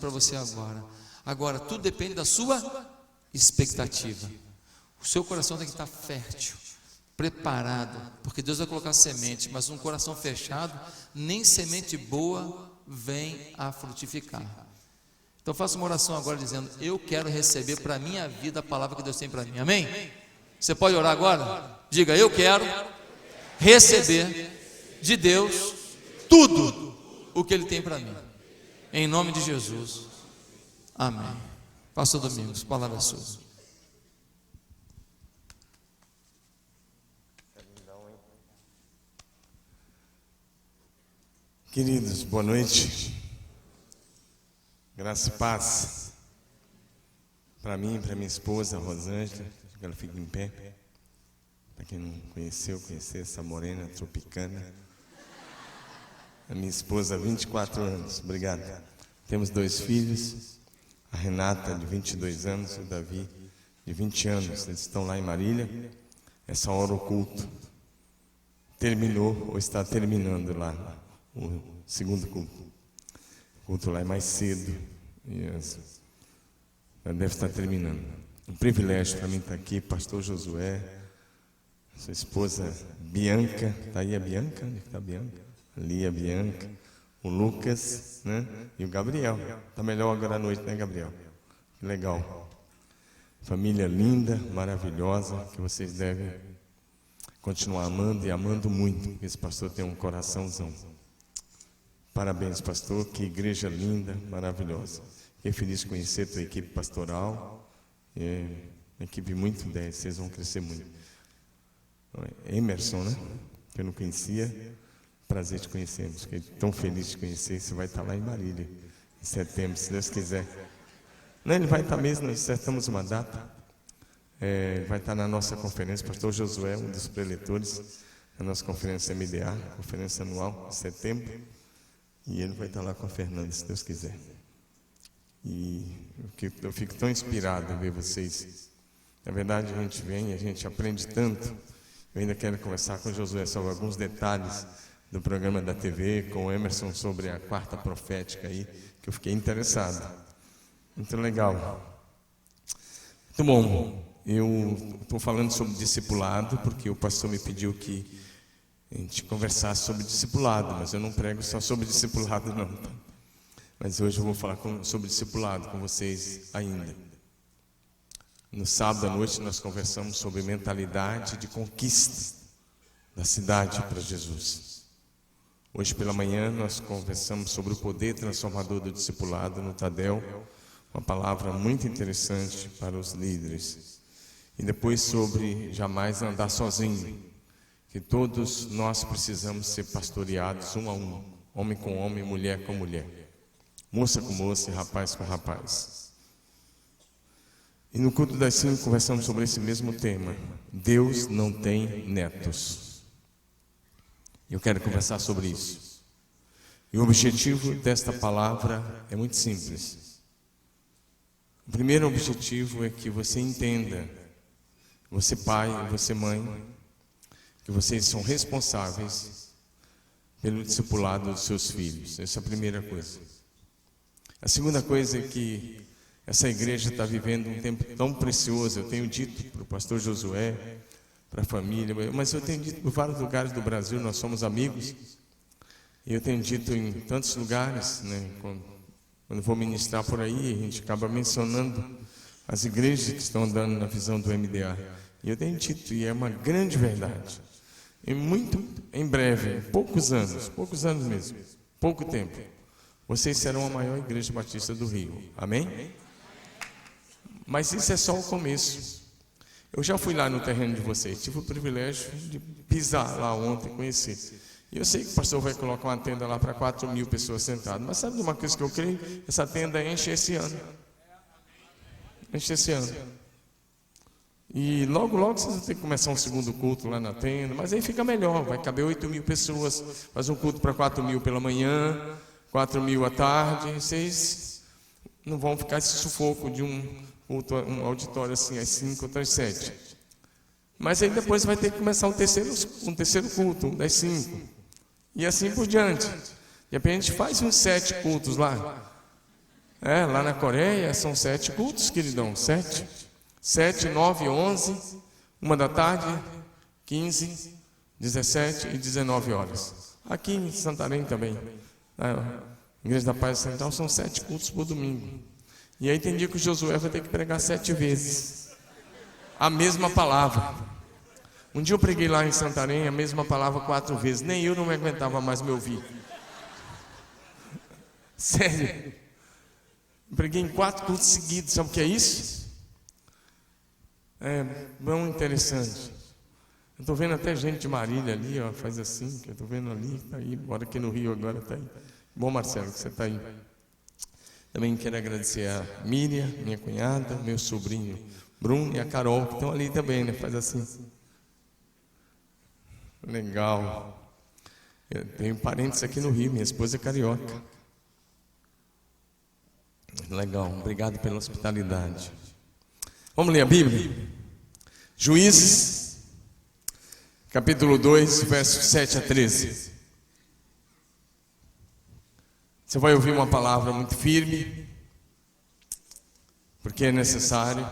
para você agora. Agora, tudo depende da sua expectativa. O seu coração tem que estar fértil, preparado, porque Deus vai colocar semente, mas um coração fechado, nem semente boa vem a frutificar. Então faça uma oração agora dizendo: eu quero receber para a minha vida a palavra que Deus tem para mim. Amém? Você pode orar agora? Diga: eu quero receber de Deus tudo o que Ele tem para mim, em nome de Jesus. Amém. Pastor Domingos, palavra sua. Queridos, boa noite. Graça e paz para mim, para minha esposa Rosângela, que ela fique em pé. Para quem não conheceu, conhecer essa morena tropicana. A minha esposa há 24 anos, obrigado. Temos 2 filhos, a Renata de 22 anos e o Davi de 20 anos. Eles estão lá em Marília. Essa hora o culto terminou ou está terminando lá. O segundo culto. O culto lá é mais cedo. Deve estar terminando. Um privilégio para mim estar aqui, pastor Josué, sua esposa Bianca. Está aí a Bianca? Onde está a Bianca? Ali a Bianca. O Lucas, né? E o Gabriel. Está melhor agora à noite, né, Gabriel? Que legal. Família linda, maravilhosa, que vocês devem continuar amando e amando muito. Esse pastor tem um coraçãozão. Parabéns, pastor, que igreja linda, maravilhosa. Fiquei feliz de conhecer a tua equipe pastoral. É uma equipe muito 10, vocês vão crescer muito. Emerson, né? Que eu não conhecia. Prazer te conhecermos. Fiquei tão feliz de conhecer. Você vai estar lá em Marília, em setembro, se Deus quiser. Não, ele vai estar mesmo, nós acertamos uma data. Vai estar na nossa conferência. Pastor Josué, um dos preletores da nossa conferência MDA, conferência anual, em setembro. E ele vai estar lá com a Fernanda, se Deus quiser. E eu fico tão inspirado em ver vocês. Na verdade, a gente vem, a gente aprende tanto. Eu ainda quero conversar com o Josué sobre alguns detalhes do programa da TV, com o Emerson sobre a quarta profética aí, que eu fiquei interessado. Muito legal. Muito bom. Eu estou falando sobre discipulado, porque o pastor me pediu que a gente conversasse sobre discipulado, mas eu não prego só sobre discipulado não. Mas hoje eu vou falar sobre discipulado com vocês ainda. No sábado à noite nós conversamos sobre mentalidade de conquista da cidade para Jesus. Hoje pela manhã nós conversamos sobre o poder transformador do discipulado no Tadel, uma palavra muito interessante para os líderes. E depois sobre jamais andar sozinho, que todos nós precisamos ser pastoreados um a um, homem com homem, mulher com mulher, moça com moça e rapaz com rapaz. E no culto das 5 conversamos sobre esse mesmo tema. Deus não tem netos. Eu quero conversar sobre isso. E o objetivo desta palavra é muito simples. O primeiro objetivo é que você entenda, você pai, você mãe, que vocês são responsáveis pelo discipulado dos seus filhos. Essa é a primeira coisa. A segunda coisa é que essa igreja está vivendo um tempo tão precioso. Eu tenho dito para o pastor Josué, para a família, mas eu tenho dito em vários lugares do Brasil, nós somos amigos. E eu tenho dito em tantos lugares, né, quando vou ministrar por aí, a gente acaba mencionando as igrejas que estão andando na visão do MDA. E eu tenho dito, e é uma grande verdade. Em breve, poucos anos mesmo, pouco tempo, vocês serão a maior igreja batista do Rio. Amém? Mas isso é só o começo. Eu já fui lá no terreno de vocês, tive o privilégio de pisar lá ontem, conhecer. E eu sei que o pastor vai colocar uma tenda lá para 4.000 pessoas sentadas. Mas sabe de uma coisa que eu creio? Essa tenda enche esse ano. Enche esse ano. E logo vocês vão ter que começar um segundo culto lá na tenda. Mas aí fica melhor, vai caber 8.000 pessoas. Faz um culto para 4.000 pela manhã, 4.000 à tarde. Vocês não vão ficar esse sufoco de um culto, um auditório assim, às 5 ou às 7. Mas aí depois vai ter que começar um terceiro culto, um das 5. E assim por diante. De repente faz uns 7 cultos lá. Lá na Coreia são 7 cultos, queridão. 7, 9, 11, 1 da tarde, 15, 17 e 19 horas. Aqui em Santarém também, na Igreja da Paz Central, são 7 cultos por domingo. E aí tem dia que o Josué vai ter que pregar 7 vezes a mesma palavra. Um dia eu preguei lá em Santarém a mesma palavra 4 vezes. Nem eu não me aguentava mais me ouvir. Sério. Preguei em 4 cultos seguidos. Sabe o que é isso? É bom, interessante. Eu estou vendo até gente de Marília ali, ó, faz assim, que eu estou vendo ali, está aí. Bora aqui no Rio agora, está aí. Bom, Marcelo, que você está aí. Também quero agradecer a Miriam, minha cunhada, meu sobrinho Bruno e a Carol, que estão ali também, né? Faz assim. Legal. Eu tenho parentes aqui no Rio, minha esposa é carioca. Legal, obrigado pela hospitalidade. Vamos ler a Bíblia? Juízes, capítulo 2, versos 7 a 13. Você vai ouvir uma palavra muito firme, porque é necessário,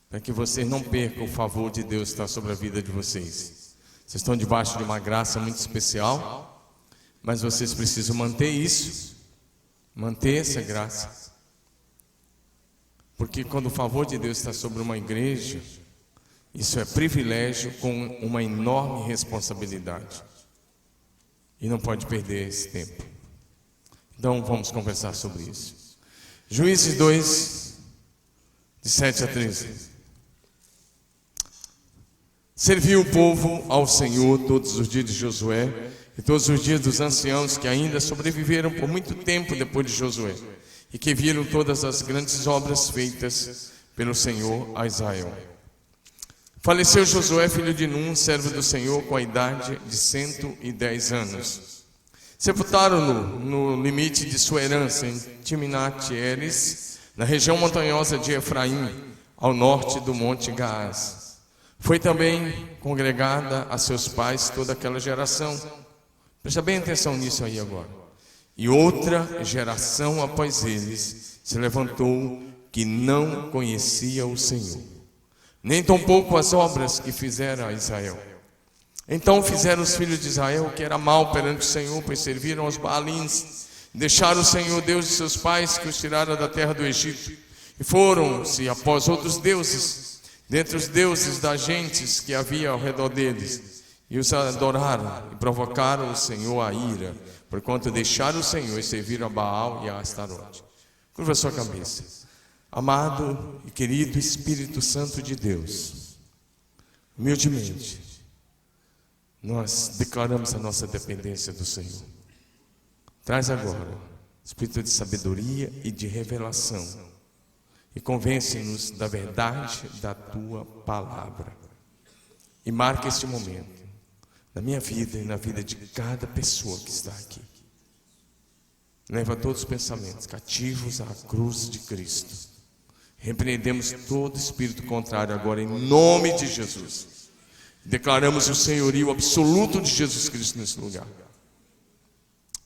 para que vocês não percam o favor de Deus que está sobre a vida de vocês. Vocês estão debaixo de uma graça muito especial, mas vocês precisam manter isso, manter essa graça. Porque quando o favor de Deus está sobre uma igreja, isso é privilégio com uma enorme responsabilidade. E não pode perder esse tempo. Então vamos conversar sobre isso. Juízes 2, de 7 a 13. Serviu o povo ao Senhor todos os dias de Josué e todos os dias dos anciãos que ainda sobreviveram por muito tempo depois de Josué e que viram todas as grandes obras feitas pelo Senhor a Israel. Faleceu Josué, filho de Num, servo do Senhor, com a idade de 110 anos. Sepultaram-no no limite de sua herança, em Timnat-Heres, na região montanhosa de Efraim, ao norte do monte Gaás. Foi também congregada a seus pais toda aquela geração. Presta bem atenção nisso aí agora. E outra geração após eles se levantou que não conhecia o Senhor, nem tampouco as obras que fizera a Israel. Então fizeram os filhos de Israel o que era mal perante o Senhor, pois serviram aos Baalins, deixaram o Senhor Deus de seus pais, que os tirara da terra do Egito, e foram-se após outros deuses, dentre os deuses das gentes que havia ao redor deles, e os adoraram, e provocaram o Senhor a ira, porquanto deixaram o Senhor e serviram a Baal e a Astarote. Curva a sua cabeça. Amado e querido Espírito Santo de Deus, humildemente, nós declaramos a nossa dependência do Senhor. Traz agora espírito de sabedoria e de revelação e convence-nos da verdade da Tua palavra. E marca este momento na minha vida e na vida de cada pessoa que está aqui. Leva todos os pensamentos cativos à cruz de Cristo. Repreendemos todo espírito contrário agora em nome de Jesus. Declaramos o senhorio absoluto de Jesus Cristo nesse lugar.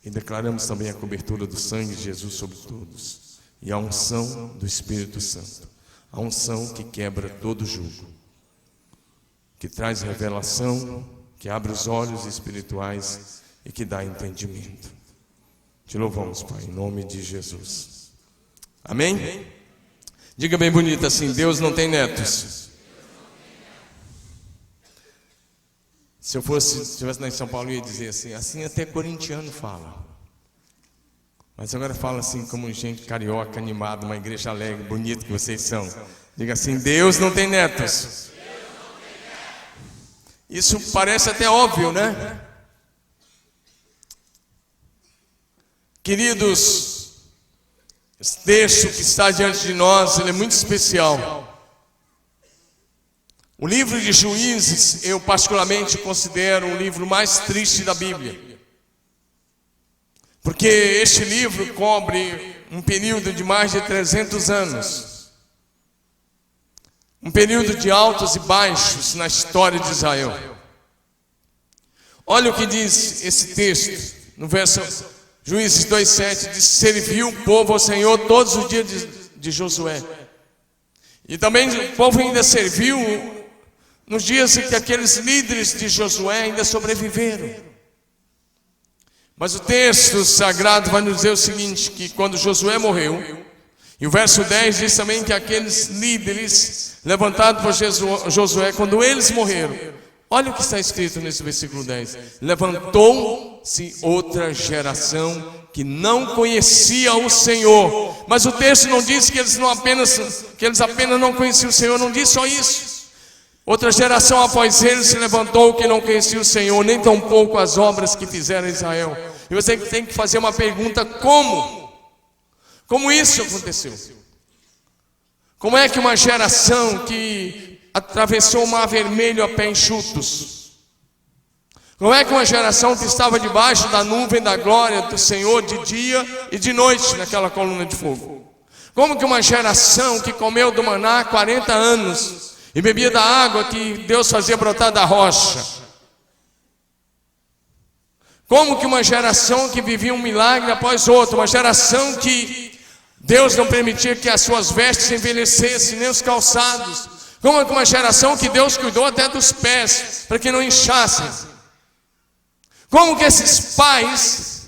E declaramos também a cobertura do sangue de Jesus sobre todos. E a unção do Espírito Santo. A unção que quebra todo jugo. Que traz revelação, que abre os olhos espirituais e que dá entendimento. Te louvamos, Pai, em nome de Jesus. Amém? Diga bem bonito assim: Deus não tem netos. Se eu estivesse lá em São Paulo, eu ia dizer assim até corintiano fala. Mas agora fala assim como gente carioca, animada, uma igreja alegre, bonita que vocês são. Diga assim: Deus não tem netos. Isso parece até óbvio, né? Queridos, esse texto que está diante de nós, ele é muito especial. O livro de Juízes, eu particularmente considero o livro mais triste da Bíblia. Porque este livro cobre um período de mais de 300 anos. Um período de altos e baixos na história de Israel. Olha o que diz esse texto, no verso Juízes 2:7 diz: serviu o povo ao Senhor todos os dias de Josué. E também o povo ainda serviu nos dias em que aqueles líderes de Josué ainda sobreviveram. Mas o texto sagrado vai nos dizer o seguinte, que quando Josué morreu, e o verso 10 diz também que aqueles líderes levantados por Josué, quando eles morreram, olha o que está escrito nesse versículo 10: levantou-se outra geração que não conhecia o Senhor. Mas o texto não diz que eles apenas não conheciam o Senhor, não diz só isso. Outra geração após eles se levantou que não conhecia o Senhor, nem tampouco as obras que fizeram Israel. E você tem que fazer uma pergunta: como isso aconteceu? Como é que uma geração que atravessou o Mar Vermelho a pé enxutos, como é que uma geração que estava debaixo da nuvem da glória do Senhor de dia e de noite naquela coluna de fogo, como que uma geração que comeu do maná 40 anos e bebia da água que Deus fazia brotar da rocha, como que uma geração que vivia um milagre após outro, uma geração que Deus não permitia que as suas vestes envelhecessem, nem os calçados, como que uma geração que Deus cuidou até dos pés, para que não inchassem, como que esses pais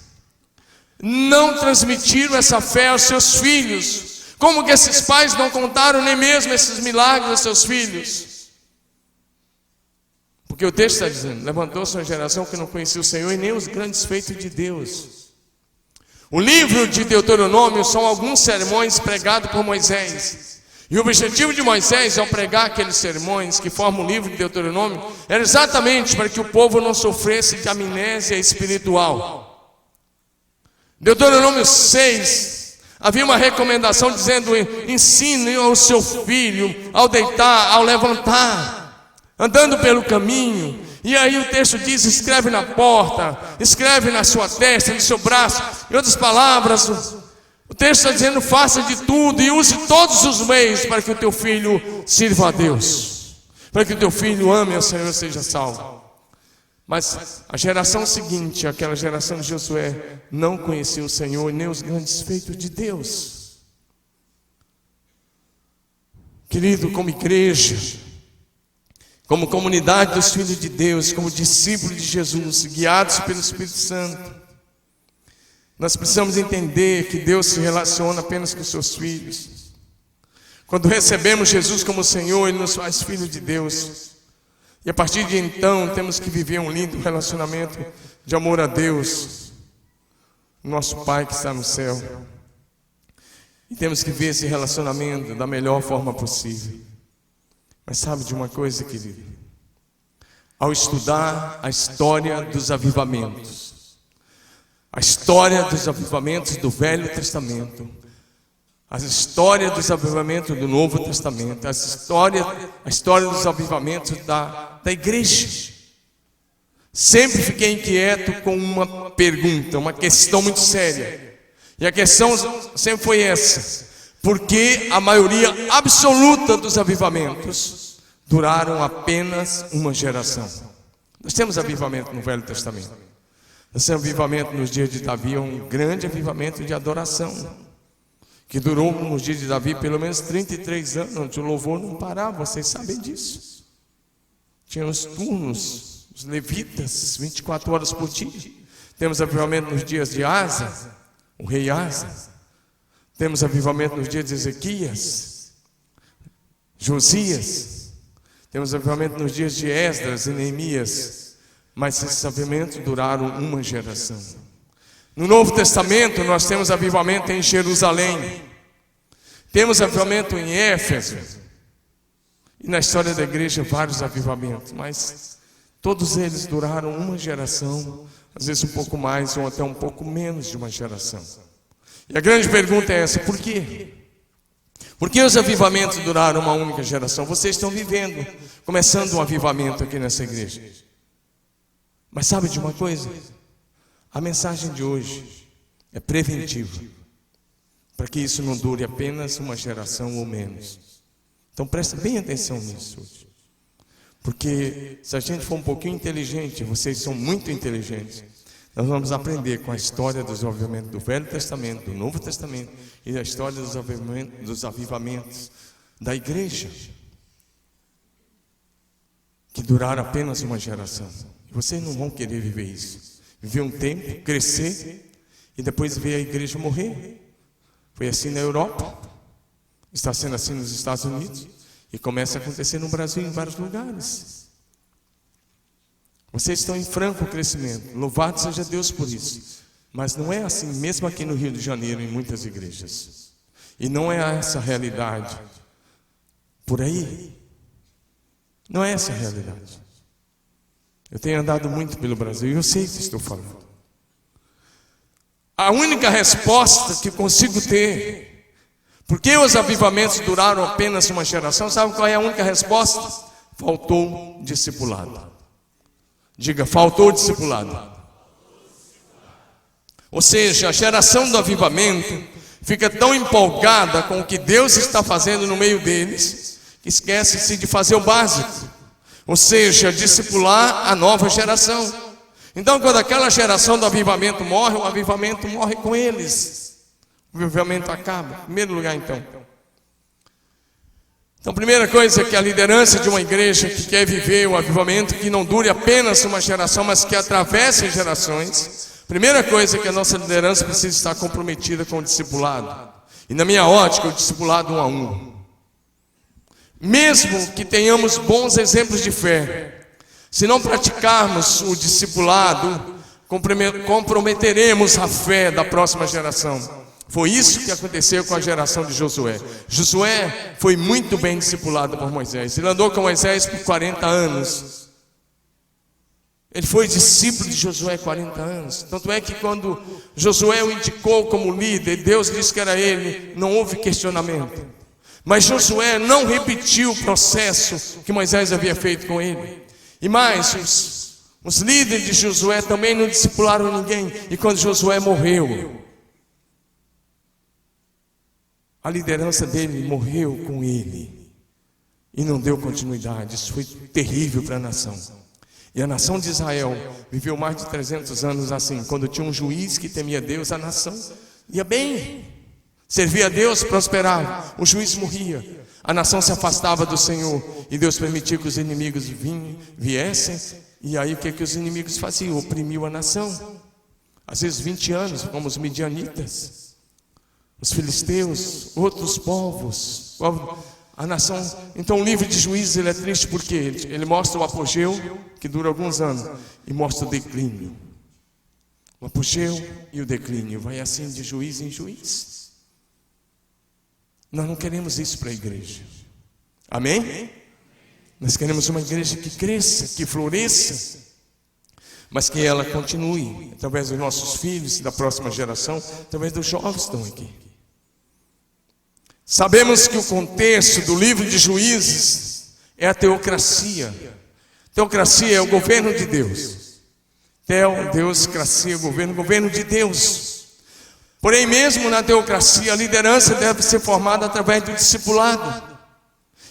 não transmitiram essa fé aos seus filhos, como que esses pais não contaram nem mesmo esses milagres aos seus filhos? Porque o texto está dizendo: levantou-se uma geração que não conhecia o Senhor e nem os grandes feitos de Deus. O livro de Deuteronômio são alguns sermões pregados por Moisés. E o objetivo de Moisés ao pregar aqueles sermões que formam o livro de Deuteronômio era exatamente para que o povo não sofresse de amnésia espiritual. Deuteronômio 6, havia uma recomendação dizendo: ensine ao seu filho ao deitar, ao levantar, andando pelo caminho. E aí o texto diz: escreve na porta, escreve na sua testa, no seu braço. Em outras palavras, o texto está dizendo: faça de tudo e use todos os meios para que o teu filho sirva a Deus, para que o teu filho ame ao Senhor e seja salvo. Mas a geração seguinte, aquela geração de Josué, não conhecia o Senhor nem os grandes feitos de Deus. Querido, como igreja, como comunidade dos filhos de Deus, como discípulos de Jesus, guiados pelo Espírito Santo, nós precisamos entender que Deus se relaciona apenas com os seus filhos. Quando recebemos Jesus como Senhor, Ele nos faz filhos de Deus. E a partir de então, temos que viver um lindo relacionamento de amor a Deus, nosso Pai que está no céu. E temos que ver esse relacionamento da melhor forma possível. Mas sabe de uma coisa, querido? Ao estudar a história dos avivamentos, a história dos avivamentos do Velho Testamento, a história dos avivamentos do Novo Testamento, a história dos avivamentos da igreja, sempre fiquei inquieto com uma pergunta, uma questão muito séria. E a questão sempre foi essa: por que a maioria absoluta dos avivamentos duraram apenas uma geração? Nós temos avivamento no Velho Testamento. Nós temos avivamento nos dias de Davi, um grande avivamento de adoração, que durou nos dias de Davi pelo menos 33 anos, onde o louvor não parava, vocês sabem disso. Tinha os turnos, os levitas, 24 horas por dia. Temos avivamento nos dias de Asa, o rei Asa. Temos avivamento nos dias de Ezequias, Josias. Temos avivamento nos dias de Esdras e Neemias. Mas esses avivamentos duraram uma geração. No Novo Testamento nós temos avivamento em Jerusalém, temos avivamento em Éfeso, e na história da igreja vários avivamentos, mas todos eles duraram uma geração, às vezes um pouco mais ou até um pouco menos de uma geração. E a grande pergunta é essa: por quê? Por que os avivamentos duraram uma única geração? Vocês estão vivendo, começando um avivamento aqui nessa igreja. Mas sabe de uma coisa? A mensagem de hoje é preventiva, para que isso não dure apenas uma geração ou menos. Então presta bem atenção nisso hoje. Porque se a gente for um pouquinho inteligente, vocês são muito inteligentes, Nós vamos aprender com a história do desenvolvimento do Velho Testamento, do Novo Testamento e a história dos avivamentos da igreja, que duraram apenas uma geração. Vocês não vão querer viver isso. Viver um tempo, crescer e depois ver a igreja morrer. Foi assim na Europa, está sendo assim nos Estados Unidos e começa a acontecer no Brasil em vários lugares. Vocês estão em franco crescimento, louvado seja Deus por isso. Mas não é assim, mesmo aqui no Rio de Janeiro, em muitas igrejas. E não é essa a realidade por aí. Não é essa a realidade. Eu tenho andado muito pelo Brasil e eu sei o que estou falando. A única resposta que consigo ter, porque os avivamentos duraram apenas uma geração, sabe qual é a única resposta? Faltou discipulado. Diga, faltou discipulado. Ou seja, a geração do avivamento fica tão empolgada com o que Deus está fazendo no meio deles, que esquece-se de fazer o básico. Ou seja, discipular a nova geração. Então, quando aquela geração do avivamento morre, o avivamento morre com eles. O avivamento acaba. Em primeiro lugar, então. Então, a primeira coisa é que a liderança de uma igreja que quer viver o avivamento, que não dure apenas uma geração, mas que atravesse gerações. Primeira coisa é que a nossa liderança precisa estar comprometida com o discipulado. E na minha ótica, o discipulado 1 a 1. Mesmo que tenhamos bons exemplos de fé, se não praticarmos o discipulado, comprometeremos a fé da próxima geração. Foi isso que aconteceu com a geração de Josué. Josué foi muito bem discipulado por Moisés. Ele andou com Moisés por 40 anos. Ele foi discípulo de Josué 40 anos. Tanto é que quando Josué o indicou como líder, Deus disse que era ele, não houve questionamento. Mas Josué não repetiu o processo que Moisés havia feito com ele. E mais, os líderes de Josué também não discipularam ninguém. E quando Josué morreu, a liderança dele morreu com ele. E não deu continuidade. Isso foi terrível para a nação. E a nação de Israel viveu mais de 300 anos assim. Quando tinha um juiz que temia Deus, a nação ia bem. Servia a Deus, prosperava. O juiz morria. A nação se afastava do Senhor. E Deus permitia que os inimigos viessem. E aí o que os inimigos faziam? Oprimiam a nação. Às vezes 20 anos, como os midianitas, os filisteus, outros povos. A nação. Então o livro de Juízes ele é triste porque ele mostra o apogeu, que dura alguns anos, e mostra o declínio. O apogeu e o declínio. Vai assim de juiz em juiz. Nós não queremos isso para a igreja. Amém? Nós queremos uma igreja que cresça, que floresça, mas que ela continue, através dos nossos filhos, da próxima geração, através dos jovens que estão aqui. Sabemos que o contexto do livro de Juízes é a teocracia. Teocracia é o governo de Deus. Deuscracia, governo de Deus. Porém, mesmo na teocracia, a liderança deve ser formada através do discipulado.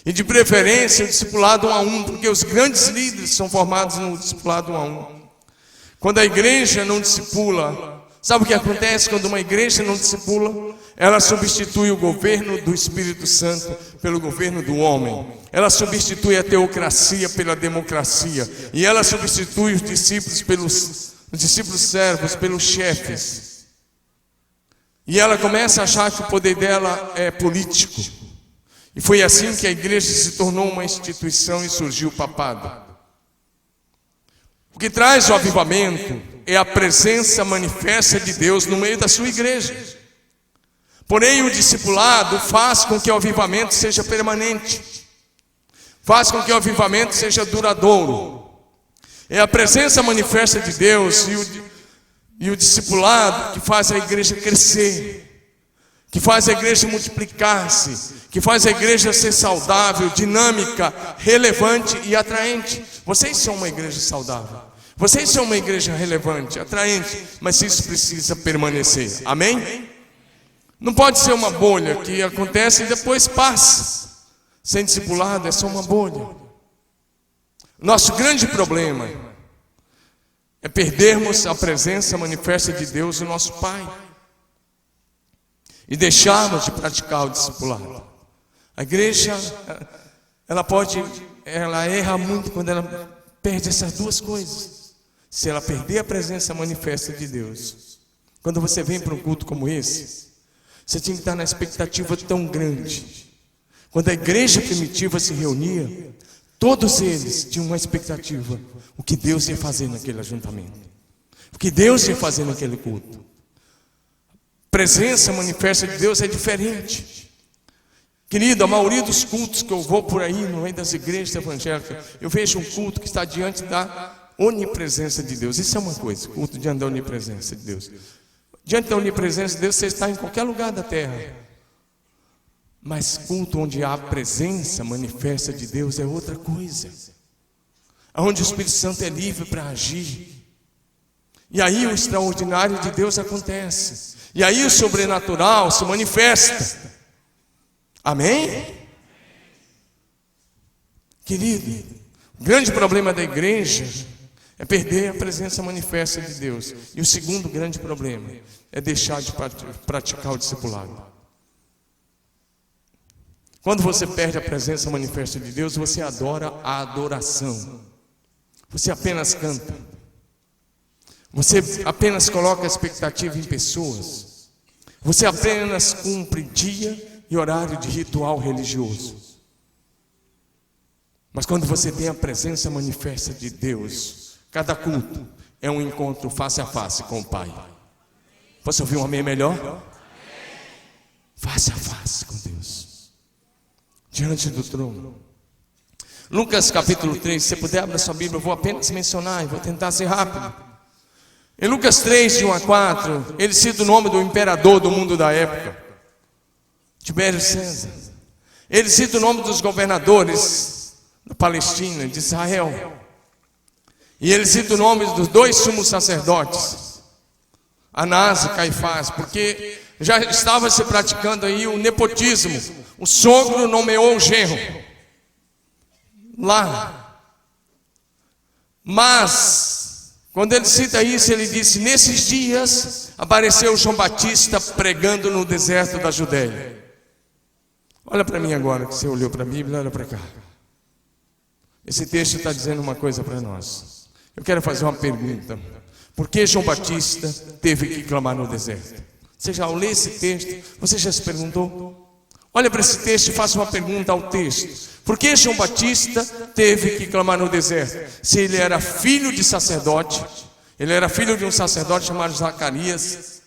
E de preferência, o discipulado 1 a 1, porque os grandes líderes são formados no discipulado 1 a 1. Quando a igreja não discipula, sabe o que acontece quando uma igreja não discipula? Ela substitui o governo do Espírito Santo pelo governo do homem. Ela substitui a teocracia pela democracia. E ela substitui os discípulos servos pelos chefes. E ela começa a achar que o poder dela é político. E foi assim que a igreja se tornou uma instituição e surgiu o papado. O que traz o avivamento é a presença manifesta de Deus no meio da sua igreja. Porém, o discipulado faz com que o avivamento seja permanente. Faz com que o avivamento seja duradouro. É a presença manifesta de Deus e o discipulado que faz a igreja crescer, que faz a igreja multiplicar-se, que faz a igreja ser saudável, dinâmica, relevante e atraente. Vocês são uma igreja saudável, vocês são uma igreja relevante, atraente, mas isso precisa permanecer. Amém? Não pode ser uma bolha que acontece e depois passa. Sem discipulado é só uma bolha. Nosso grande problema é perdermos a presença manifesta de Deus, o nosso Pai, e deixarmos de praticar o discipulado. A igreja, ela erra muito quando ela perde essas duas coisas. Se ela perder a presença manifesta de Deus, quando você vem para um culto como esse, você tinha que estar na expectativa tão grande. Quando a igreja primitiva se reunia, todos eles tinham uma expectativa: o que Deus ia fazer naquele ajuntamento, o que Deus ia fazer naquele culto. Presença manifesta de Deus é diferente. Querido, a maioria dos cultos que eu vou por aí, no meio das igrejas evangélicas, eu vejo um culto que está diante da onipresença de Deus. Isso é uma coisa, culto diante da onipresença de Deus. Diante da onipresença de Deus, você está em qualquer lugar da terra. Mas culto onde há a presença manifesta de Deus é outra coisa. Onde o Espírito Santo é livre para agir. E aí o extraordinário de Deus acontece. E aí o sobrenatural se manifesta. Amém? Querido, o grande problema da igreja é perder a presença manifesta de Deus. E o segundo grande problema é deixar de praticar o discipulado. Quando você perde a presença manifesta de Deus, você adora a adoração. Você apenas canta. Você apenas coloca a expectativa em pessoas. Você apenas cumpre dia e horário de ritual religioso. Mas quando você tem a presença manifesta de Deus, cada culto é um encontro face a face com o Pai. Posso ouvir um amém melhor? Face a face com Deus, diante do trono. Lucas capítulo 3, se você puder abrir a sua Bíblia, eu vou apenas mencionar e vou tentar ser rápido. Em Lucas 3, de 1 a 4, ele cita o nome do imperador do mundo da época, Tibério César. Ele cita o nome dos governadores da Palestina, de Israel. E ele cita o nome dos dois sumos sacerdotes, Anás e Caifás, porque já estava se praticando aí o nepotismo. O sogro nomeou o genro lá. Mas quando ele cita isso, ele disse: nesses dias apareceu João Batista pregando no deserto da Judéia. Olha para mim agora, que você olhou para a Bíblia, olha para cá. Esse texto está dizendo uma coisa para nós. Eu quero fazer uma pergunta: por que João Batista teve que clamar no deserto? Você já leu esse texto? Você já se perguntou? Olha para esse texto e faça uma pergunta ao texto: por que João Batista teve que clamar no deserto? Se ele era filho de sacerdote, ele era filho de um sacerdote chamado Zacarias.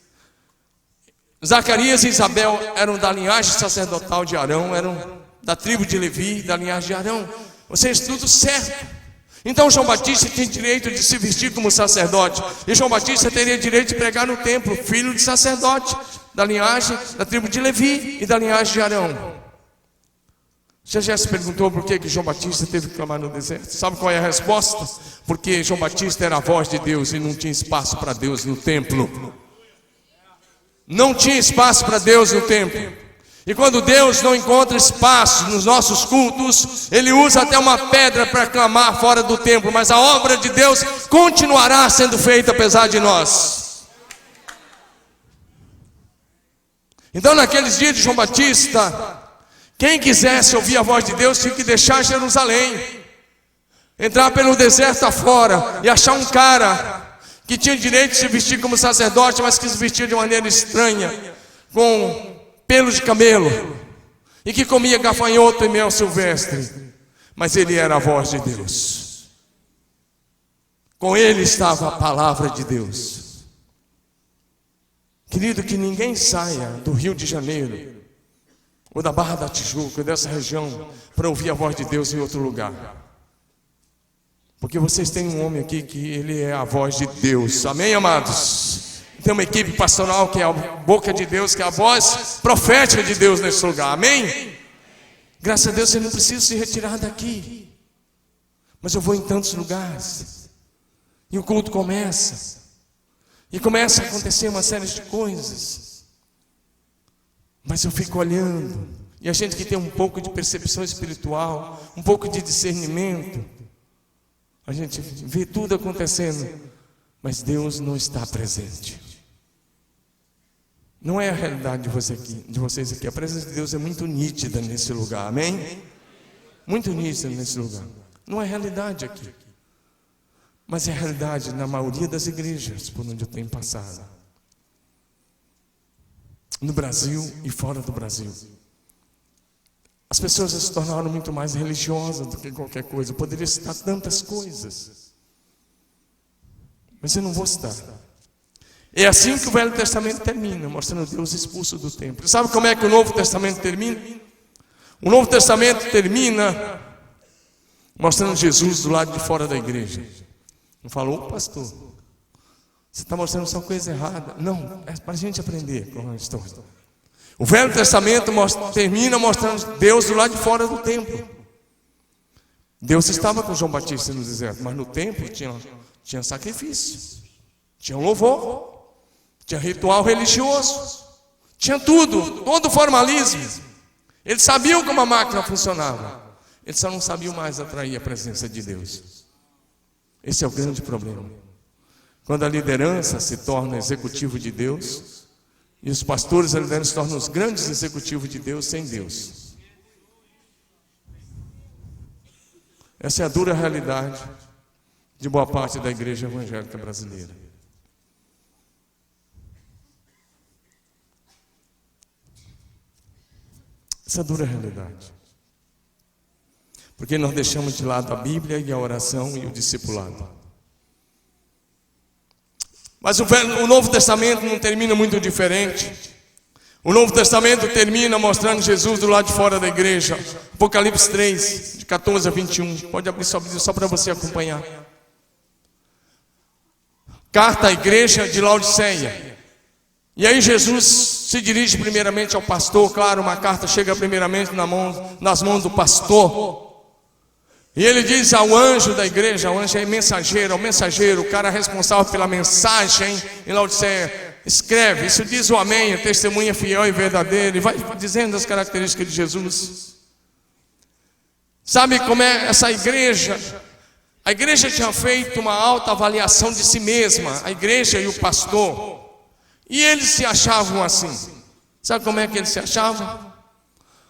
Zacarias e Isabel eram da linhagem sacerdotal de Arão, eram da tribo de Levi, da linhagem de Arão. Ou seja, tudo certo. Então João Batista tem direito de se vestir como sacerdote. E João Batista teria direito de pregar no templo, filho de sacerdote, da linhagem, da tribo de Levi e da linhagem de Arão. Você já se perguntou por que João Batista teve que clamar no deserto? Sabe qual é a resposta? Porque João Batista era a voz de Deus e não tinha espaço para Deus no templo. Não tinha espaço para Deus no templo. E quando Deus não encontra espaço nos nossos cultos, Ele usa até uma pedra para clamar fora do templo. Mas a obra de Deus continuará sendo feita apesar de nós. Então naqueles dias de João Batista, quem quisesse ouvir a voz de Deus tinha que deixar Jerusalém, entrar pelo deserto afora e achar um cara que tinha direito de se vestir como sacerdote, mas que se vestia de maneira estranha, com pelos de camelo, e que comia gafanhoto e mel silvestre. Mas ele era a voz de Deus. Com ele estava a palavra de Deus. Querido, que ninguém saia do Rio de Janeiro ou da Barra da Tijuca, dessa região, para ouvir a voz de Deus em outro lugar. Porque vocês têm um homem aqui que ele é a voz de Deus. Amém, amados? Tem uma equipe pastoral que é a boca de Deus, que é a voz profética de Deus nesse lugar. Amém? Graças a Deus você não precisa se retirar daqui. Mas eu vou em tantos lugares. E o culto começa. E começa a acontecer uma série de coisas. Mas eu fico olhando. E a gente que tem um pouco de percepção espiritual, um pouco de discernimento, a gente vê tudo acontecendo mas Deus não está presente. Não é a realidade de vocês aqui. A presença de Deus é muito nítida nesse lugar, amém? Muito nítida nesse lugar. Não é realidade aqui, mas é realidade na maioria das igrejas por onde eu tenho passado, no Brasil e fora do Brasil. As pessoas se tornaram muito mais religiosas do que qualquer coisa. Eu poderia citar tantas coisas, mas eu não vou citar. É assim que o Velho Testamento termina, mostrando Deus expulso do templo. Sabe como é que o Novo Testamento termina? O Novo Testamento termina mostrando Jesus do lado de fora da igreja. Não falou, pastor, você está mostrando só coisa errada. Não, é para a gente aprender com a história. O Velho Testamento termina mostrando Deus do lado de fora do templo. Deus estava com João Batista no deserto, mas no templo tinha sacrifício, tinha um louvor, tinha ritual religioso, tinha tudo, todo formalismo. Eles sabiam como a máquina funcionava, eles só não sabiam mais atrair a presença de Deus. Esse é o grande problema. Quando a liderança se torna executivo de Deus, e os pastores e líderes se tornam os grandes executivos de Deus sem Deus. Essa é a dura realidade de boa parte da igreja evangélica brasileira. Essa dura realidade. Porque nós deixamos de lado a Bíblia e a oração e o discipulado. Mas o Novo Testamento não termina muito diferente. O Novo Testamento termina mostrando Jesus do lado de fora da igreja. Apocalipse 3, de 14 a 21. Pode abrir só para você acompanhar. Carta à igreja de Laodiceia. E aí Jesus se dirige primeiramente ao pastor. Claro, uma carta chega primeiramente nas mãos do pastor. E ele diz ao anjo da igreja, o anjo é mensageiro, o mensageiro, o cara responsável pela mensagem em Laodiceia, escreve, isso diz o amém, a testemunha fiel e verdadeira, e vai dizendo as características de Jesus. Sabe como é essa igreja? A igreja tinha feito uma alta avaliação de si mesma, a igreja e o pastor, e eles se achavam assim. Sabe como é que eles se achavam?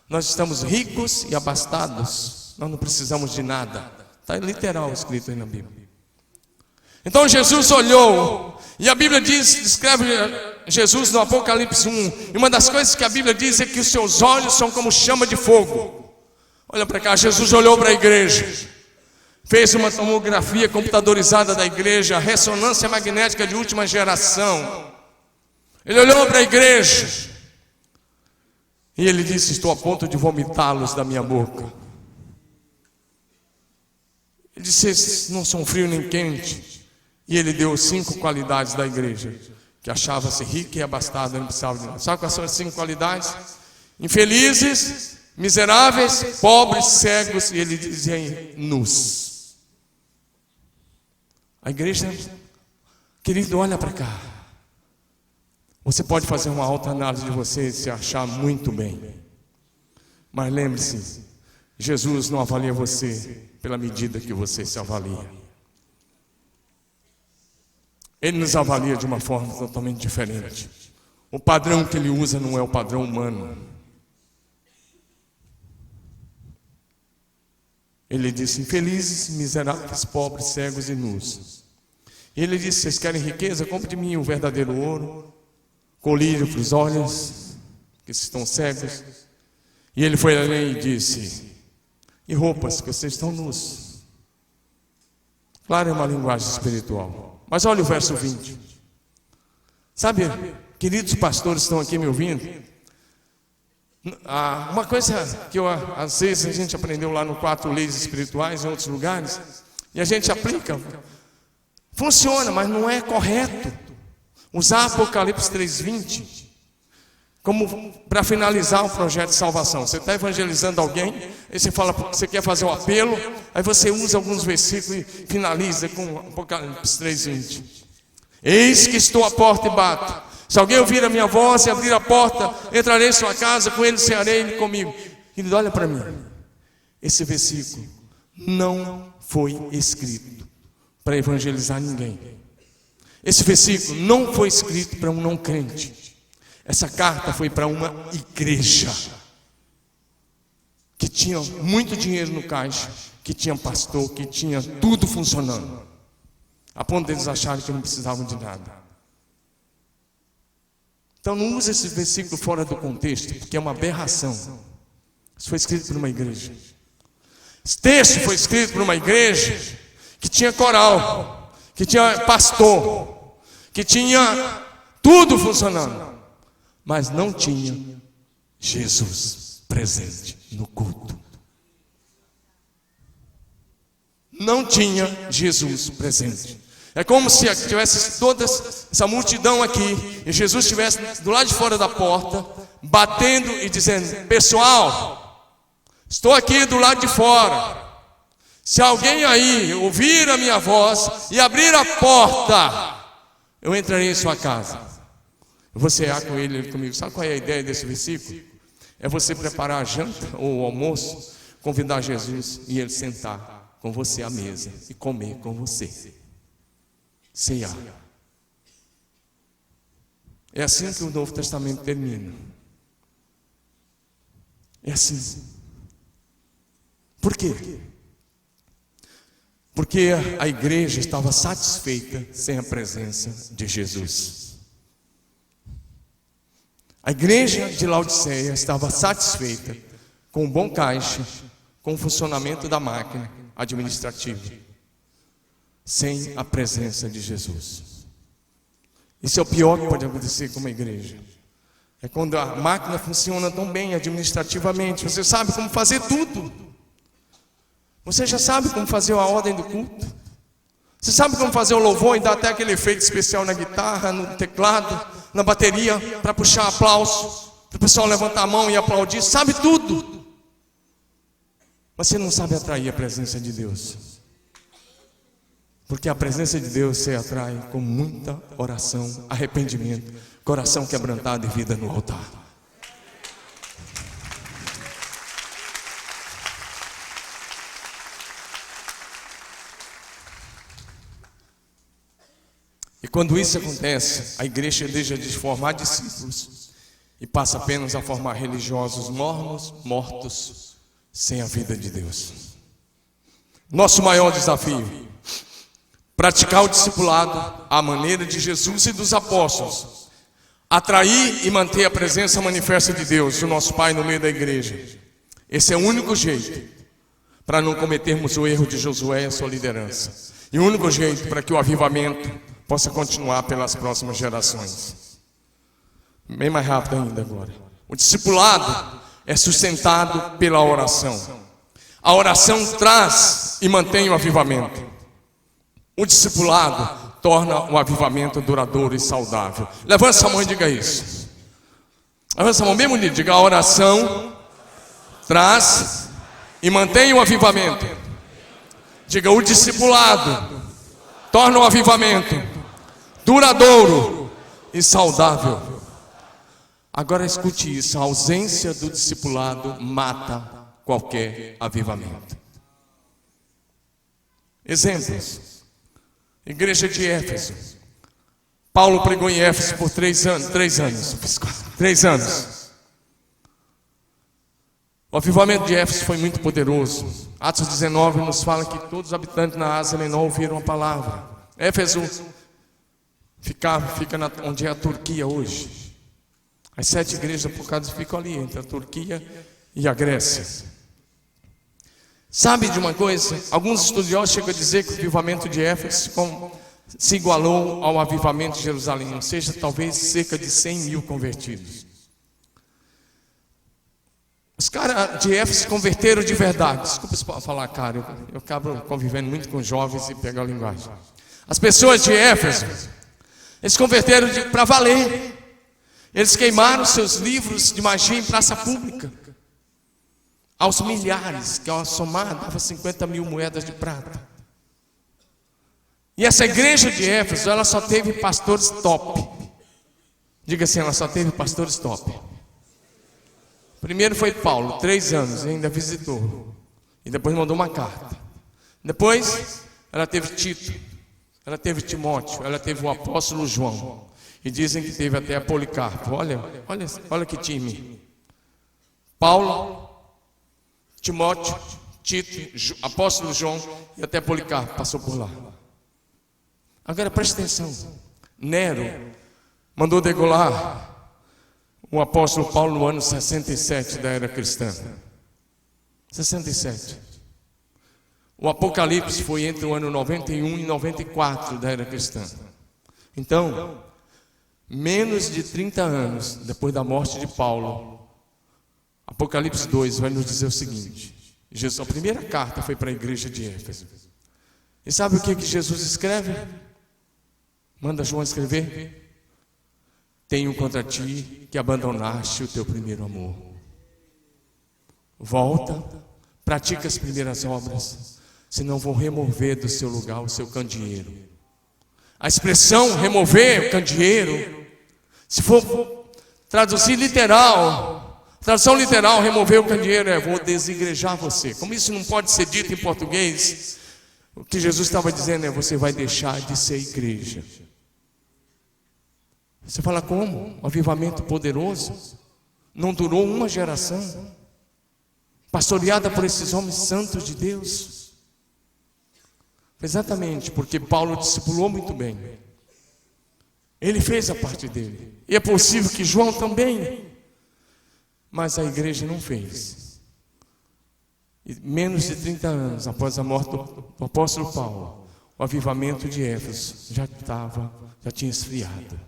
Nós estamos ricos e abastados. Nós não precisamos de nada. Está literal escrito aí na Bíblia. Então Jesus olhou, e a Bíblia descreve Jesus no Apocalipse 1. E uma das coisas que a Bíblia diz é que os seus olhos são como chama de fogo. Olha para cá, Jesus olhou para a igreja, fez uma tomografia computadorizada da igreja, ressonância magnética de última geração. Ele olhou para a igreja e ele disse: estou a ponto de vomitá-los da minha boca. Ele disse: esses não são frio nem quente. E ele deu 5 qualidades da igreja, que achava-se rica e abastada, não precisava de nada. Sabe quais são as 5 qualidades? Infelizes, miseráveis, pobres, cegos, e ele dizia nus. A igreja, querido, olha para cá. Você pode fazer uma autoanálise de você e se achar muito bem, mas lembre-se, Jesus não avalia você pela medida que você se avalia. Ele nos avalia de uma forma totalmente diferente. O padrão que ele usa não é o padrão humano. Ele disse: infelizes, miseráveis, pobres, cegos e nus. E ele disse: vocês querem riqueza? Compre de mim o verdadeiro ouro, colírio para os olhos, que estão cegos. E ele foi além e disse: e roupas, que vocês estão nus. Claro, é uma linguagem espiritual. Mas olha o verso 20. Sabe, queridos pastores estão aqui me ouvindo. Uma coisa que às vezes a gente aprendeu lá no 4 Leis Espirituais, em outros lugares, e a gente aplica. Funciona, mas não é correto usar Apocalipse 3:20 como para finalizar o projeto de salvação. Você está evangelizando alguém, aí você fala, você quer fazer o apelo, aí você usa alguns versículos e finaliza com Apocalipse 3:20. Eis que estou à porta e bato. Se alguém ouvir a minha voz e abrir a porta, entrarei em sua casa, com ele cearei ele comigo. Querido, olha para mim. Esse versículo não foi escrito para evangelizar ninguém. Esse versículo não foi escrito para um não crente. Essa carta foi para uma igreja que tinha muito dinheiro no caixa, que tinha pastor, que tinha tudo funcionando, a ponto deles acharem que não precisavam de nada. Então não use esse versículo fora do contexto, porque é uma aberração. Isso foi escrito por uma igreja. Esse texto foi escrito por uma igreja que tinha coral, que tinha pastor, que tinha tudo funcionando, mas não tinha Jesus presente no culto. Não tinha Jesus presente. É como se tivesse toda essa multidão aqui e Jesus estivesse do lado de fora da porta, batendo e dizendo: pessoal, estou aqui do lado de fora. Se alguém aí ouvir a minha voz e abrir a porta, eu entrarei em sua casa. Eu vou cear com ele comigo. Sabe qual é a ideia desse versículo? É você preparar a janta ou o almoço, convidar Jesus e ele sentar com você à mesa e comer com você. Cear. É assim que o Novo Testamento termina. É assim. Por quê? Porque a igreja estava satisfeita sem a presença de Jesus. A igreja de Laodiceia estava satisfeita com um bom caixa, com o funcionamento da máquina administrativa, sem a presença de Jesus. Isso é o pior que pode acontecer com uma igreja. É quando a máquina funciona tão bem administrativamente, você sabe como fazer tudo. Você já sabe como fazer a ordem do culto. Você sabe como fazer o louvor e dar até aquele efeito especial na guitarra, no teclado, na bateria, para puxar aplauso, para o pessoal levantar a mão e aplaudir. Sabe tudo. Mas você não sabe atrair a presença de Deus. Porque a presença de Deus se atrai com muita oração, arrependimento, coração quebrantado e vida no altar. E quando isso acontece, a igreja deixa de formar discípulos e passa apenas a formar religiosos mortos, sem a vida de Deus. Nosso maior desafio: praticar o discipulado à maneira de Jesus e dos apóstolos, atrair e manter a presença manifesta de Deus, o nosso Pai, no meio da igreja. Esse é o único jeito para não cometermos o erro de Josué e a sua liderança, e o único jeito para que o avivamento possa continuar pelas próximas gerações. Bem mais rápido ainda agora. O discipulado é sustentado pela oração. A oração traz e mantém o avivamento. O discipulado torna o avivamento duradouro e saudável. Levanta essa mão e diga isso. Levanta essa mão bem bonito. Diga: a oração traz e mantém o avivamento. Diga: o discipulado torna o avivamento duradouro e saudável. Agora escute isso: a ausência do discipulado mata qualquer avivamento. Exemplos: igreja de Éfeso. Paulo pregou em Éfeso por 3 anos. O avivamento de Éfeso foi muito poderoso. Atos 19 nos fala que todos os habitantes na Ásia Menor ouviram a palavra. Éfeso fica onde é a Turquia hoje. As 7 igrejas por causa ficam ali, entre a Turquia e a Grécia. Sabe de uma coisa? Alguns estudiosos chegam a dizer que o avivamento de Éfeso se igualou ao avivamento de Jerusalém, ou seja, talvez cerca de 100 mil convertidos. Os caras de Éfeso se converteram de verdade. Desculpa falar, cara, eu acabo convivendo muito com jovens e pego a linguagem. As pessoas de Éfeso, eles se converteram para valer. Eles queimaram seus livros de magia em praça pública. Aos milhares, que ao somar dava 50 mil moedas de prata. E essa igreja de Éfeso, ela só teve pastores top. Diga assim: ela só teve pastores top. Primeiro foi Paulo, 3 anos, ainda visitou. E depois mandou uma carta. Depois, ela teve Tito. ela teve Timóteo, ela teve o apóstolo João. E dizem que teve até a Policarpo. Olha que time. Paulo, Timóteo, Tito, apóstolo João e até Policarpo passou por lá. Agora preste atenção. Nero mandou degolar o apóstolo Paulo no ano 67 da era cristã. 67. O Apocalipse foi entre o ano 91 e 94 da era cristã. Então, menos de 30 anos depois da morte de Paulo, Apocalipse 2 vai nos dizer o seguinte: Jesus, a primeira carta foi para a igreja de Éfeso. E sabe o que Jesus escreve? Manda João escrever: tenho contra ti que abandonaste o teu primeiro amor. Volta, pratica as primeiras obras, senão vou remover do seu lugar o seu candeeiro. A expressão remover o candeeiro, se for traduzir literal, tradução literal, remover o candeeiro é vou desigrejar você. Como isso não pode ser dito em português, o que Jesus estava dizendo é você vai deixar de ser igreja. Você fala como? Um avivamento poderoso, não durou uma geração, pastoreada por esses homens santos de Deus. Exatamente, porque Paulo discipulou muito bem. Ele fez a parte dele. E é possível que João também. Mas a igreja não fez. E menos de 30 anos após a morte do apóstolo Paulo, o avivamento de Éfeso já tinha esfriado.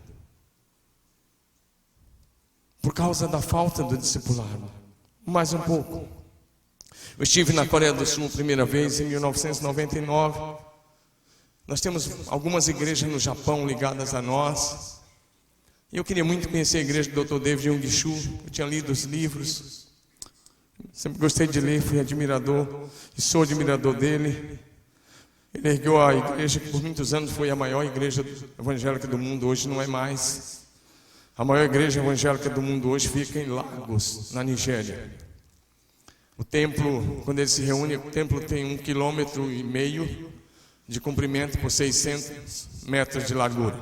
Por causa da falta do discipulado. Mais um pouco. Eu estive na Coreia do Sul a primeira vez em 1999. Nós temos algumas igrejas no Japão ligadas a nós. E eu queria muito conhecer a igreja do Dr. David Yong-Shu. Eu tinha lido os livros. Sempre gostei de ler, fui admirador e sou admirador dele. Ele ergueu a igreja que por muitos anos foi a maior igreja evangélica do mundo, hoje não é mais. A maior igreja evangélica do mundo hoje fica em Lagos, na Nigéria. O templo, quando ele se reúne, o templo tem 1,5 km de comprimento por 600 metros de largura.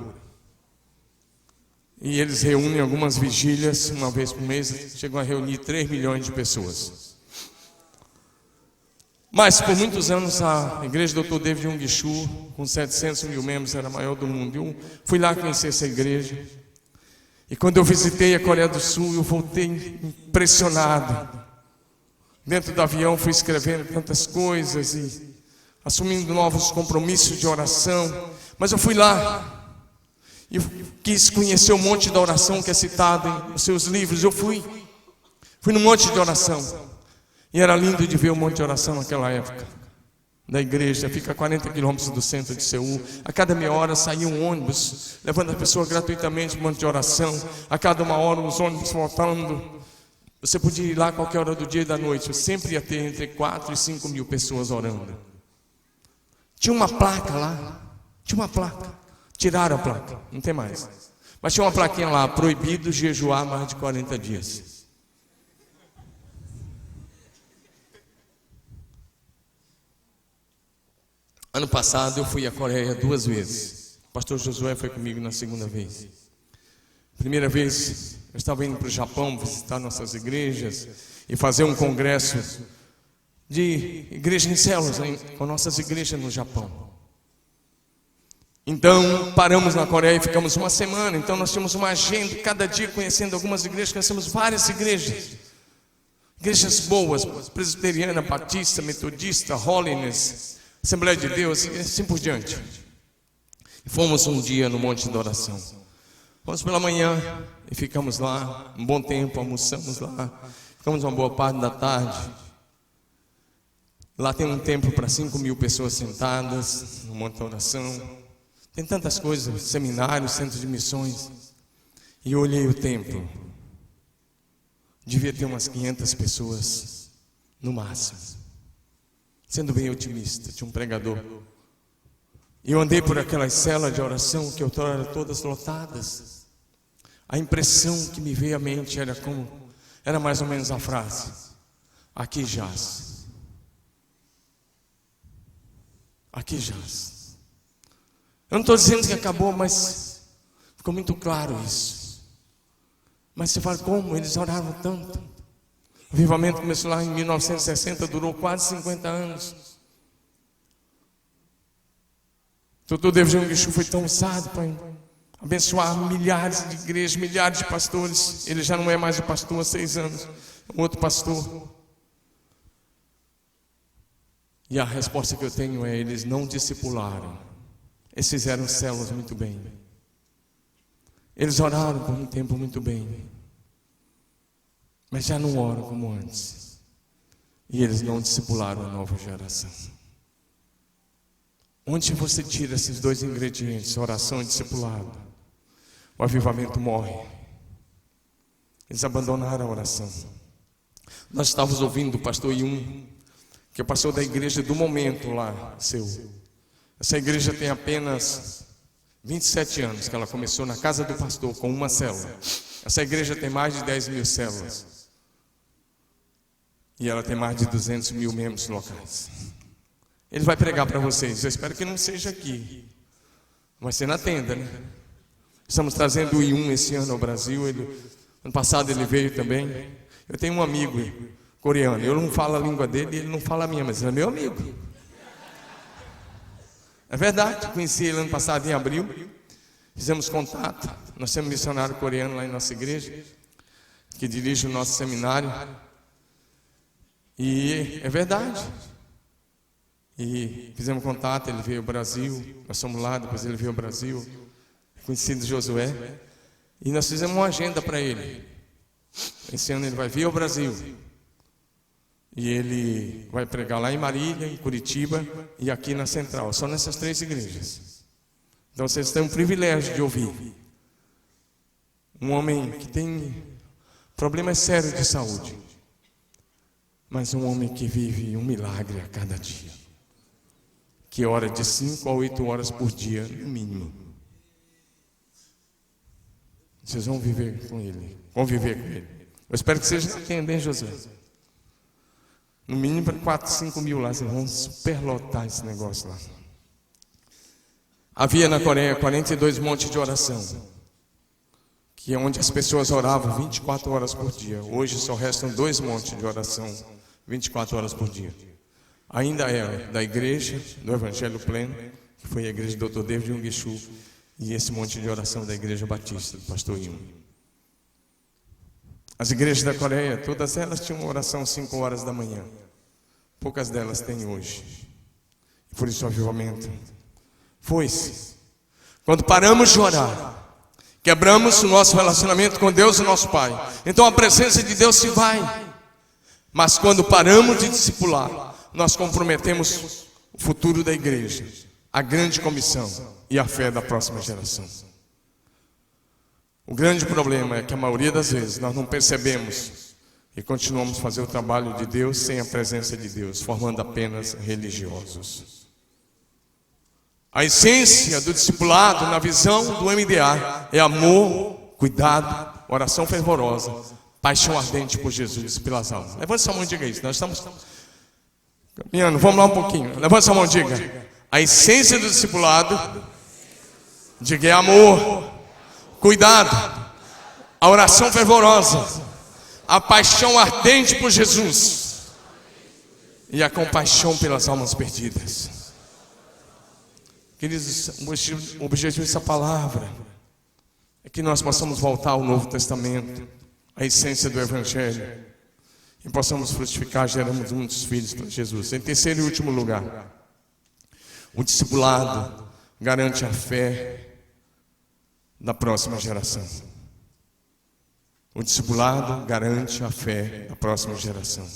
E eles reúnem algumas vigílias, uma vez por mês, chegam a reunir 3 milhões de pessoas. Mas por muitos anos a igreja do Dr. David Yong-Shu, com 700 mil membros, era a maior do mundo. Eu fui lá conhecer essa igreja. E quando eu visitei a Coreia do Sul, eu voltei impressionado. Dentro do avião fui escrevendo tantas coisas e assumindo novos compromissos de oração. Mas eu fui lá e eu quis conhecer o monte da oração que é citado nos seus livros. Eu fui no monte de oração. E era lindo de ver o monte de oração naquela época. Da igreja, fica a 40 quilômetros do centro de Seul. A cada meia hora saía um ônibus, levando a pessoa gratuitamente para o monte de oração. A cada uma hora os ônibus voltando. Você podia ir lá a qualquer hora do dia e da noite. Sempre ia ter entre 4 e 5 mil pessoas orando. Tinha uma placa lá. Tinha uma placa. Tiraram a placa, não tem mais. Mas tinha uma plaquinha lá, proibido jejuar mais de 40 dias. Ano passado eu fui à Coreia 2 vezes. O pastor Josué foi comigo na segunda vez. Primeira vez eu estava indo para o Japão visitar nossas igrejas e fazer um congresso de igreja em células com nossas igrejas no Japão. Então paramos na Coreia e ficamos uma semana. Então nós tínhamos uma agenda, cada dia conhecendo algumas igrejas. Conhecemos várias igrejas. Igrejas boas, presbiteriana, batista, metodista, holiness, Assembleia de Deus e assim por diante. E fomos um dia no Monte da Oração. Fomos pela manhã e ficamos lá um bom tempo, almoçamos lá. Ficamos uma boa parte da tarde. Lá tem um templo para 5 mil pessoas sentadas no Monte da Oração. Tem tantas coisas, seminários, centros de missões. E eu olhei o templo. Devia ter umas 500 pessoas no máximo. Sendo bem otimista, tinha um pregador. E eu andei por aquelas celas de oração que outrora eram todas lotadas. A impressão que me veio à mente era mais ou menos a frase: aqui jaz. Aqui jaz. Eu não estou dizendo que acabou, mas ficou muito claro isso. Mas você fala, como? Eles oraram tanto. O avivamento começou lá em 1960, durou quase 50 anos. O Dr. David Jung Geshu foi tão usado para abençoar milhares de igrejas, milhares de pastores. Ele já não é mais o pastor há 6 anos, um outro pastor. E a resposta que eu tenho é: eles não discipularam. Eles fizeram células muito bem. Eles oraram por um tempo muito bem. Mas já não oram como antes. E eles não discipularam a nova geração. Onde você tira esses 2 ingredientes, oração e discipulado, o avivamento morre. Eles abandonaram a oração. Nós estávamos ouvindo o pastor Yun, que é pastor da igreja do momento lá, seu. Essa igreja tem apenas 27 anos, que ela começou na casa do pastor com uma célula. Essa igreja tem mais de 10 mil células. E ela tem mais de 200 mil membros locais. Ele vai pregar para vocês. Eu espero que não seja aqui. Vai ser na tenda, né? Estamos trazendo o Yun esse ano ao Brasil. Ano passado ele veio também. Eu tenho um amigo coreano. Eu não falo a língua dele e ele não fala a minha, mas ele é meu amigo. É verdade. Conheci ele ano passado em abril. Fizemos contato. Nós temos um missionário coreano lá em nossa igreja, que dirige o nosso seminário. E é verdade. E fizemos contato, ele veio ao Brasil, nós fomos lá, depois ele veio ao Brasil, conhecido Josué, e nós fizemos uma agenda para ele. Esse ano ele vai vir ao Brasil, e ele vai pregar lá em Marília, em Curitiba e aqui na Central, só nessas 3 igrejas. Então vocês têm o privilégio de ouvir um homem que tem problemas sérios de saúde, mas um homem que vive um milagre a cada dia, que ora de 5 a 8 horas por dia, no mínimo. Vocês vão viver com ele, conviver com ele. Eu espero que vocês entendam, Josué. No mínimo para 4, 5 mil lá, vocês vão superlotar esse negócio lá. Havia na Coreia 42 montes de oração, que é onde as pessoas oravam 24 horas por dia. Hoje só restam 2 montes de oração 24 horas por dia. Ainda é da igreja do Evangelho Pleno, que foi a igreja do Dr. David Jung Geshu, e esse monte de oração da igreja batista, do pastor Yun. As igrejas da Coreia, todas elas tinham oração 5 horas da manhã. Poucas delas têm hoje. E por isso o avivamento foi-se. Quando paramos de orar, quebramos o nosso relacionamento com Deus e nosso Pai. Então a presença de Deus se vai. Mas quando paramos de discipular, nós comprometemos o futuro da igreja, a grande comissão e a fé da próxima geração. O grande problema é que a maioria das vezes nós não percebemos e continuamos a fazer o trabalho de Deus sem a presença de Deus, formando apenas religiosos. A essência do discipulado na visão do MDA é amor, cuidado, oração fervorosa, paixão ardente por Jesus e pelas almas. Levante sua mão e diga isso. Nós estamos caminhando, vamos lá um pouquinho. Levante sua mão e diga: a essência do discipulado, diga, é amor, cuidado, a oração fervorosa, a paixão ardente por Jesus e a compaixão pelas almas perdidas. Queridos, o objetivo dessa palavra é que nós possamos voltar ao Novo Testamento, a essência do Evangelho, e possamos frutificar, geramos muitos filhos para Jesus. Em terceiro e último lugar, o discipulado garante a fé da próxima geração. O discipulado garante a fé da próxima geração.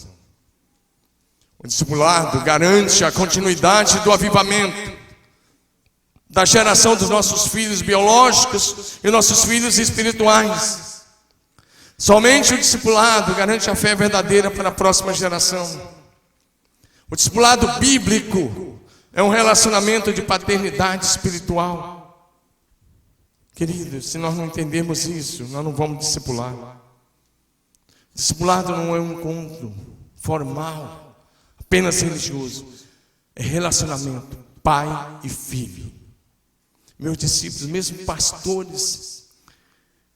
O discipulado garante a continuidade do avivamento da geração dos nossos filhos biológicos e nossos filhos espirituais. Somente o discipulado garante a fé verdadeira para a próxima geração. O discipulado bíblico é um relacionamento de paternidade espiritual. Queridos, se nós não entendermos isso, nós não vamos discipular. Discipulado não é um encontro formal, apenas religioso. É relacionamento pai e filho. meus discípulos, mesmo pastores.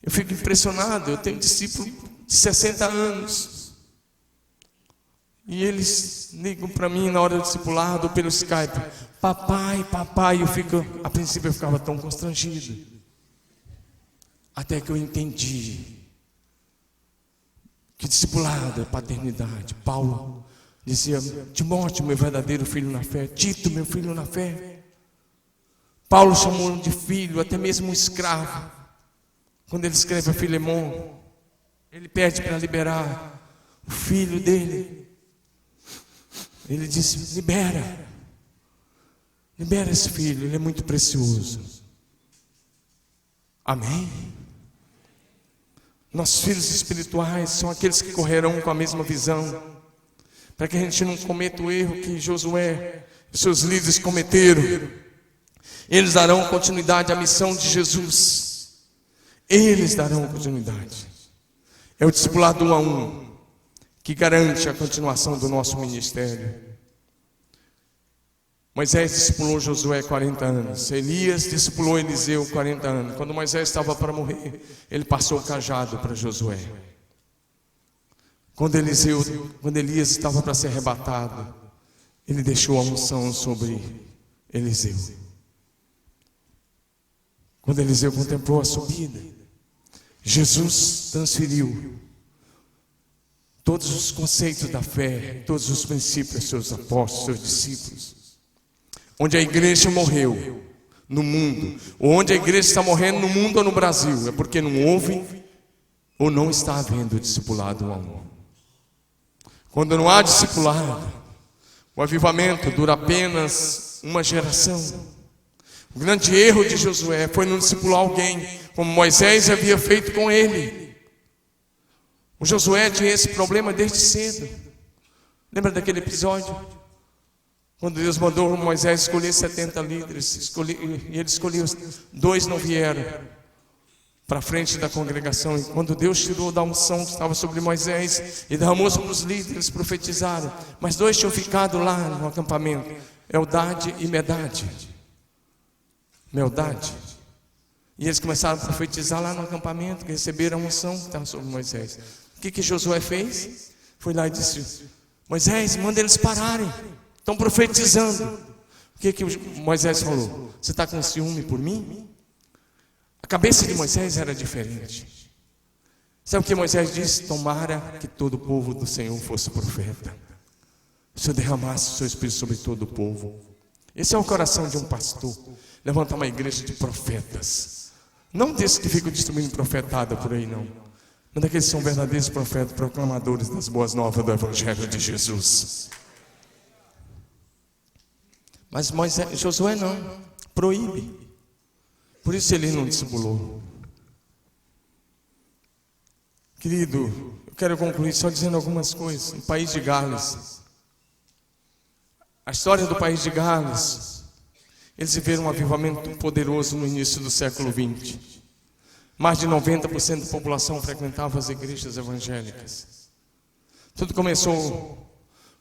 Eu fico impressionado, eu tenho discípulo de 60 anos. E eles ligam para mim na hora do discipulado, ou pelo Skype, papai, papai, a princípio eu ficava tão constrangido. Até que eu entendi que discipulado é paternidade. Paulo dizia, Timóteo, meu verdadeiro filho na fé, Tito, meu filho na fé. Paulo chamou de filho, até mesmo um escravo. Quando ele escreve a Filemon, ele pede para liberar o filho dele. Ele disse, libera esse filho, ele é muito precioso. Amém? Nossos filhos espirituais são aqueles que correrão com a mesma visão, para que a gente não cometa o erro que Josué e seus líderes cometeram. Eles darão continuidade à missão de Jesus. Eles darão continuidade. É o discipulado 1 a 1 que garante a continuação do nosso ministério. Moisés discipulou Josué 40 anos. Elias discipulou Eliseu 40 anos. Quando Moisés estava para morrer, ele passou o cajado para Josué. Quando Elias estava para ser arrebatado, ele deixou a unção sobre Eliseu. Quando Eliseu contemplou a subida, Jesus transferiu todos os conceitos da fé, todos os princípios aos seus apóstolos, seus discípulos. Onde a igreja morreu no mundo, ou onde a igreja está morrendo no mundo ou no Brasil, é porque não houve ou não está havendo discipulado 1 a 1. Quando não há discipulado, o avivamento dura apenas uma geração. O grande erro de Josué foi não discipular alguém, como Moisés havia feito com ele. O Josué tinha esse problema desde cedo. Lembra daquele episódio? Quando Deus mandou Moisés escolher 70 líderes, e ele escolheu, 2 não vieram para frente da congregação. E quando Deus tirou da unção que estava sobre Moisés e derramou sobre os líderes, profetizaram. Mas 2 tinham ficado lá no acampamento, Eldade e Medade. E eles começaram a profetizar lá no acampamento, que receberam a unção que estava sobre Moisés. O que Josué fez? Foi lá e disse, Moisés, manda eles pararem, estão profetizando. O que Moisés falou? Você está com ciúme por mim? A cabeça de Moisés era diferente. Sabe o que Moisés disse? Tomara que todo o povo do Senhor fosse profeta. O Senhor derramasse o seu Espírito sobre todo o povo. Esse é o coração de um pastor. Levantar uma igreja de profetas. Não desses que ficam distribuindo profetada por aí, não. Mas daqueles que são verdadeiros profetas, proclamadores das boas novas do Evangelho de Jesus. Mas Josué não. Proíbe. Por isso ele não discipulou. Querido, eu quero concluir só dizendo algumas coisas. No país de Gales, a história do país de Gales, eles viveram um avivamento poderoso no início do século XX. Mais de 90% da população frequentava as igrejas evangélicas. Tudo começou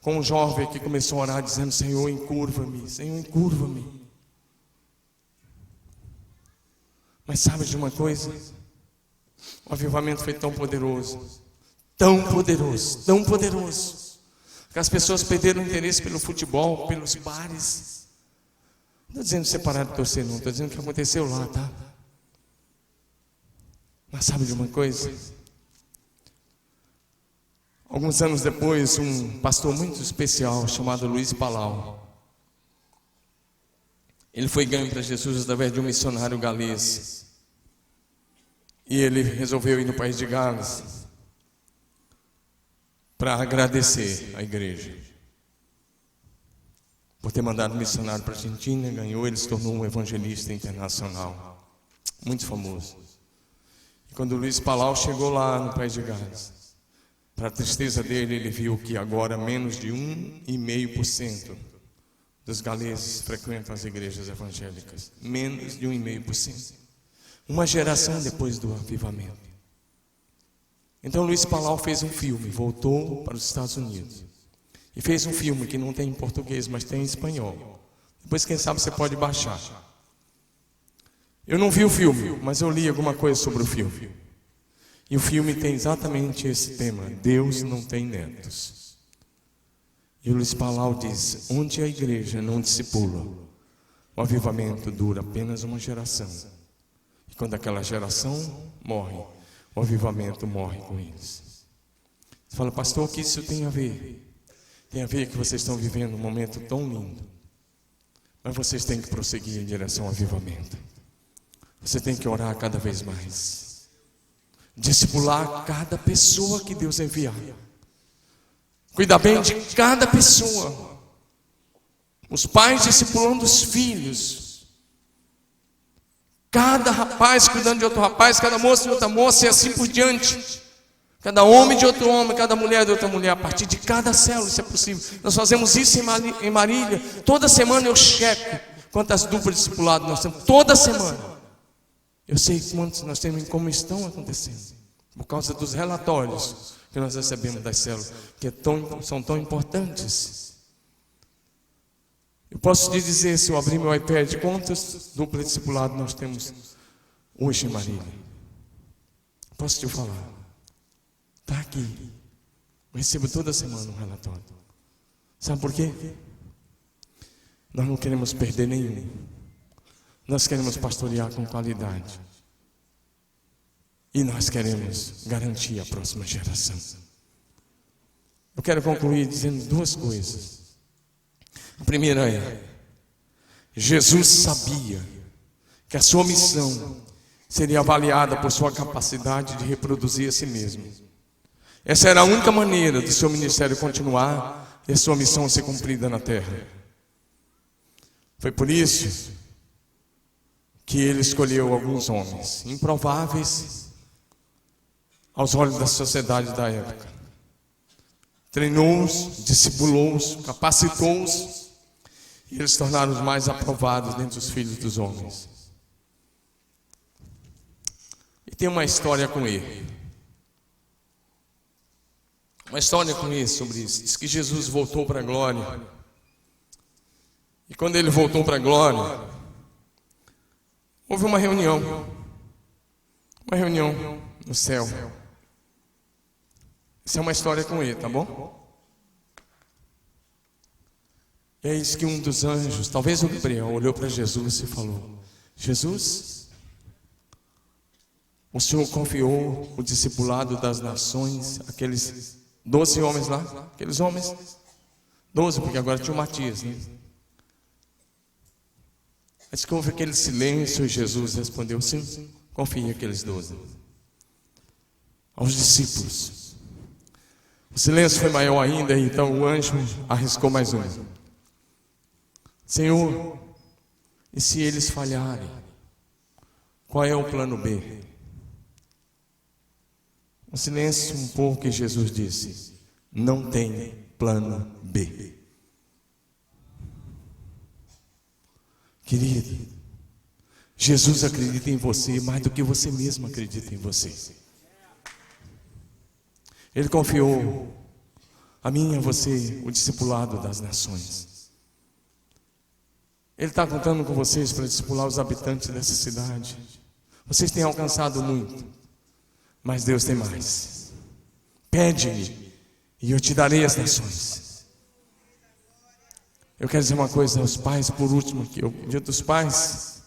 com um jovem que começou a orar dizendo, Senhor, encurva-me, Senhor, encurva-me. Mas sabe de uma coisa? O avivamento foi tão poderoso, que as pessoas perderam o interesse pelo futebol, pelos bares. Não estou dizendo separar de torcer, não. Estou dizendo que aconteceu lá, tá? Mas sabe de uma coisa? Alguns anos depois, um pastor muito especial, chamado Luiz Palau, ele foi ganho para Jesus através de um missionário galês. E ele resolveu ir no país de Gales para agradecer à igreja por ter mandado um missionário para a Argentina. Ganhou, ele se tornou um evangelista internacional, muito famoso. E quando o Luiz Palau chegou lá no país de Gales, para a tristeza dele, ele viu que agora menos de 1,5% dos galeses frequentam as igrejas evangélicas. Menos de 1,5%. Uma geração depois do avivamento. Então Luiz Palau fez um filme, voltou para os Estados Unidos e fez um filme que não tem em português, mas tem em espanhol. Depois, quem sabe, você pode baixar. Eu não vi o filme, mas eu li alguma coisa sobre o filme. E o filme tem exatamente esse tema: Deus não tem netos. E o Luiz Palau diz: onde a igreja não discipula, o avivamento dura apenas uma geração. E quando aquela geração morre, o avivamento morre com eles. Você fala: pastor, o que isso tem a ver? Tem a ver que vocês estão vivendo um momento tão lindo, mas vocês têm que prosseguir em direção ao avivamento. Você tem que orar cada vez mais, discipular cada pessoa que Deus enviar, cuidar bem de cada pessoa, os pais discipulando os filhos, cada rapaz cuidando de outro rapaz, cada moça de outra moça, e assim por diante, cada homem de outro homem, cada mulher de outra mulher, a partir de cada célula, se é possível. Nós fazemos isso em Marília. Toda semana eu checo quantas duplas discipuladas nós temos, toda semana. Eu sei quantos nós temos e como estão acontecendo, por causa dos relatórios que nós recebemos das células, que são tão importantes. Eu posso te dizer, se eu abrir meu iPad, quantos duplas discipulados nós temos hoje em Marília. Posso te falar. Está aqui. Eu recebo toda semana um relatório. Sabe por quê? Nós não queremos perder nenhum. Nós queremos pastorear com qualidade. E nós queremos garantir a próxima geração. Eu quero concluir dizendo duas coisas. A primeira é: Jesus sabia que a sua missão seria avaliada por sua capacidade de reproduzir a si mesmo. Essa era a única maneira do seu ministério continuar e a sua missão ser cumprida na terra. Foi por isso que ele escolheu alguns homens improváveis aos olhos da sociedade da época. Treinou-os, discipulou-os, capacitou-os, e eles se tornaram os mais aprovados dentre os filhos dos homens. E tem uma história com ele. Uma história com ele sobre isso. Diz que Jesus voltou para a glória. E quando ele voltou para a glória, houve uma reunião no céu. Isso é uma história com ele, tá bom? E é isso que um dos anjos, talvez o Gabriel, olhou para Jesus e falou: Jesus, o Senhor confiou o discipulado das nações, aqueles 12 homens lá, aqueles homens, 12, porque agora tinha o Matias, né? Mas que houve aquele silêncio e Jesus respondeu: sim, confie aqueles 12. Aos discípulos. O silêncio foi maior ainda, então o anjo arriscou mais um. Senhor, e se eles falharem, qual é o plano B? Um silêncio um pouco, e Jesus disse: não tem plano B. Querido, Jesus acredita em você mais do que você mesmo acredita em você. Ele confiou a mim e a você o discipulado das nações. Ele está contando com vocês para discipular os habitantes dessa cidade. Vocês têm alcançado muito, mas Deus tem mais. Pede-me e eu te darei as nações. Eu quero dizer uma coisa aos pais, por último aqui. Dia dos Pais,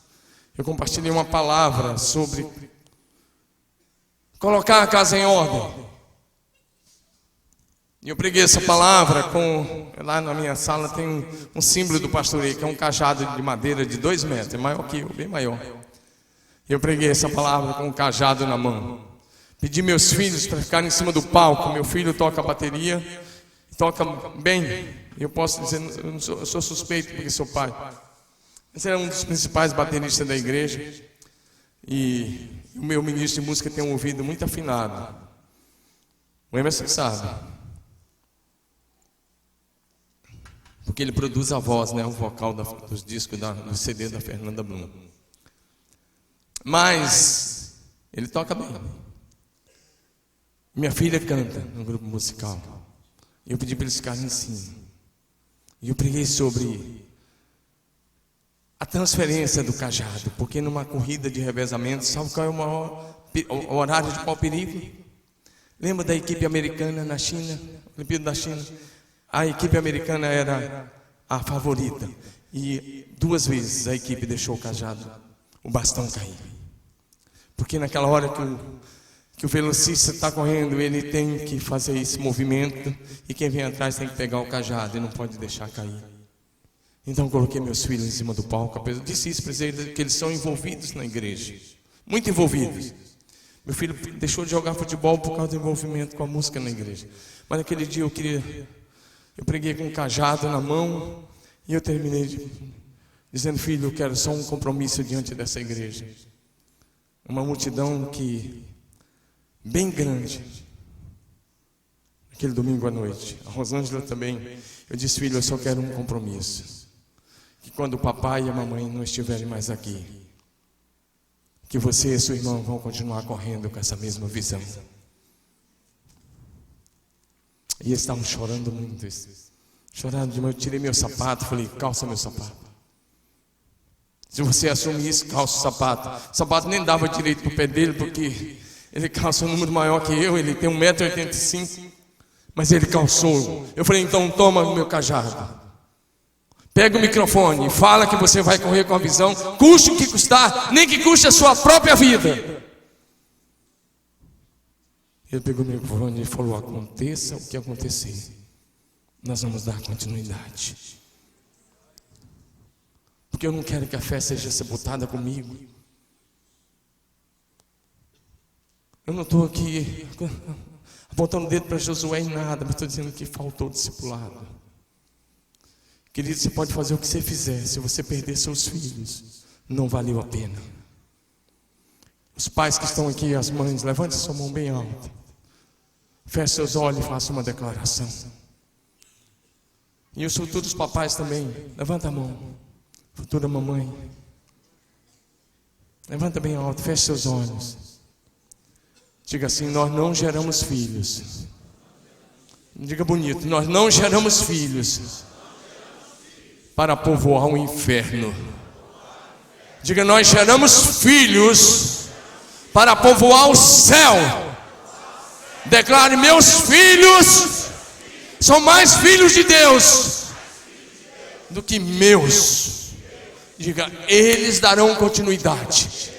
eu compartilhei uma palavra sobre colocar a casa em ordem. E eu preguei essa palavra lá na minha sala tem um símbolo do pastoreio, que é um cajado de madeira de 2 metros, é maior que eu, bem maior. Eu preguei essa palavra com um cajado na mão. Pedi meus filhos para ficarem em cima do palco. Meu filho toca bateria, toca bem. Eu posso dizer, eu sou suspeito porque sou pai. Esse era um dos principais bateristas da igreja. E o meu ministro de música tem um ouvido muito afinado. O Emerson sabe. Porque ele produz a voz, né, o vocal dos discos do CD da Fernanda Brum. Mas ele toca bem. Minha filha canta no grupo musical. Eu pedi para eles ficarem em cima. E eu preguei sobre a transferência do cajado, porque numa corrida de revezamento, sabe qual é o horário de maior perigo? Lembra da equipe americana na China, Olimpíada da China? A equipe americana era a favorita e 2 vezes a equipe deixou o cajado, o bastão cair, porque naquela hora que o velocista está correndo, ele tem que fazer esse movimento e quem vem atrás tem que pegar o cajado e não pode deixar cair. Então eu coloquei meus filhos em cima do palco. Eu disse isso para eles, que eles são envolvidos na igreja, muito envolvidos. Meu filho deixou de jogar futebol por causa do envolvimento com a música na igreja. Mas naquele dia eu preguei com um cajado na mão e eu terminei dizendo: filho, eu quero só um compromisso diante dessa igreja. Uma multidão bem grande. Aquele domingo à noite, a Rosângela também. Eu disse: filho, eu só quero um compromisso, que quando o papai e a mamãe não estiverem mais aqui, que você e sua irmã vão continuar correndo com essa mesma visão. E eles estavam chorando muito, chorando demais. Eu tirei meu sapato, falei: calça meu sapato. Se você assume isso, calça o sapato. O sapato nem dava direito para o pé dele, porque ele calça um número maior que eu, ele tem 1,85 m, mas ele calçou. Eu falei: então toma o meu cajado, pega o microfone, fala que você vai correr com a visão, custe o que custar, nem que custe a sua própria vida. Ele pegou o microfone e falou: aconteça o que acontecer, nós vamos dar continuidade, porque eu não quero que a fé seja sepultada comigo. Eu não estou aqui apontando o dedo para Josué em nada, mas estou dizendo que faltou discipulado. Querido, você pode fazer o que você fizer, se você perder seus filhos, não valeu a pena. Os pais que estão aqui, as mães, levante sua mão bem alta, feche seus olhos e faça uma declaração. E os futuros papais também, levanta a mão. Futura mamãe, levanta bem alto, feche seus olhos. Diga assim: nós não geramos filhos. Diga bonito: nós não geramos filhos para povoar o inferno. Diga: nós geramos filhos para povoar o céu. Declare: meus filhos são mais filhos de Deus do que meus. Diga: eles darão continuidade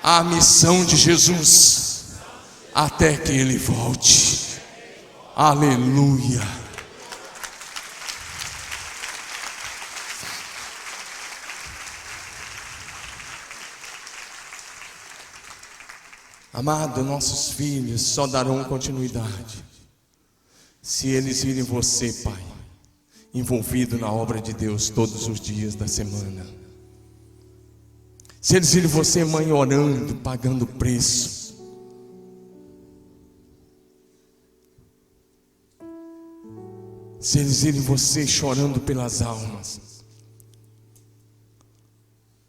à missão de Jesus até que Ele volte. Aleluia. Amado, nossos filhos só darão continuidade se eles virem você, Pai, envolvido na obra de Deus todos os dias da semana. Se eles virem você, mãe, orando, pagando preço. Se eles virem você chorando pelas almas.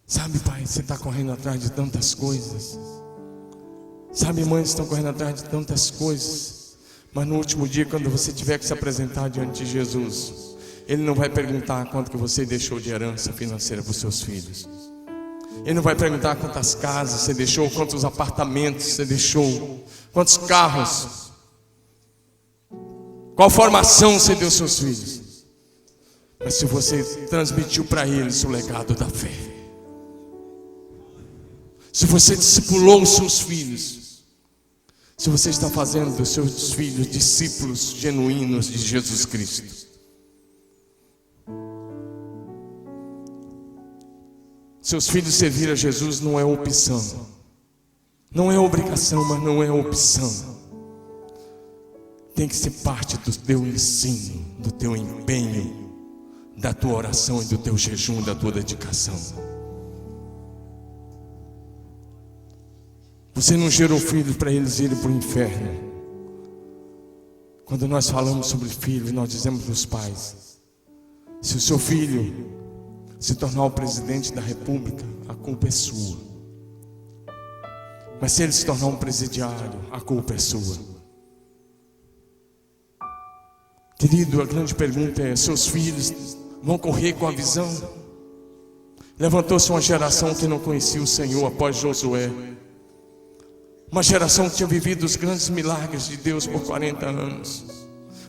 Sabe, Pai, você está correndo atrás de tantas coisas. Sabe, mães estão correndo atrás de tantas coisas. Mas no último dia, quando você tiver que se apresentar diante de Jesus, Ele não vai perguntar quanto que você deixou de herança financeira para os seus filhos. Ele não vai perguntar quantas casas você deixou, quantos apartamentos você deixou, quantos carros, qual formação você deu aos seus filhos. Mas se você transmitiu para eles o legado da fé, se você discipulou os seus filhos, se você está fazendo dos seus filhos discípulos genuínos de Jesus Cristo, seus filhos servir a Jesus não é opção, não é obrigação, mas não é opção. Tem que ser parte do teu ensino, do teu empenho, da tua oração e do teu jejum, da tua dedicação. Você não gerou filhos para eles irem para o inferno. Quando nós falamos sobre filhos, nós dizemos para os pais: se o seu filho se tornar o presidente da república, a culpa é sua. Mas se ele se tornar um presidiário, a culpa é sua. Querido, a grande pergunta é: seus filhos vão correr com a visão? Levantou-se uma geração que não conhecia o Senhor após Josué. Uma geração que tinha vivido os grandes milagres de Deus por 40 anos.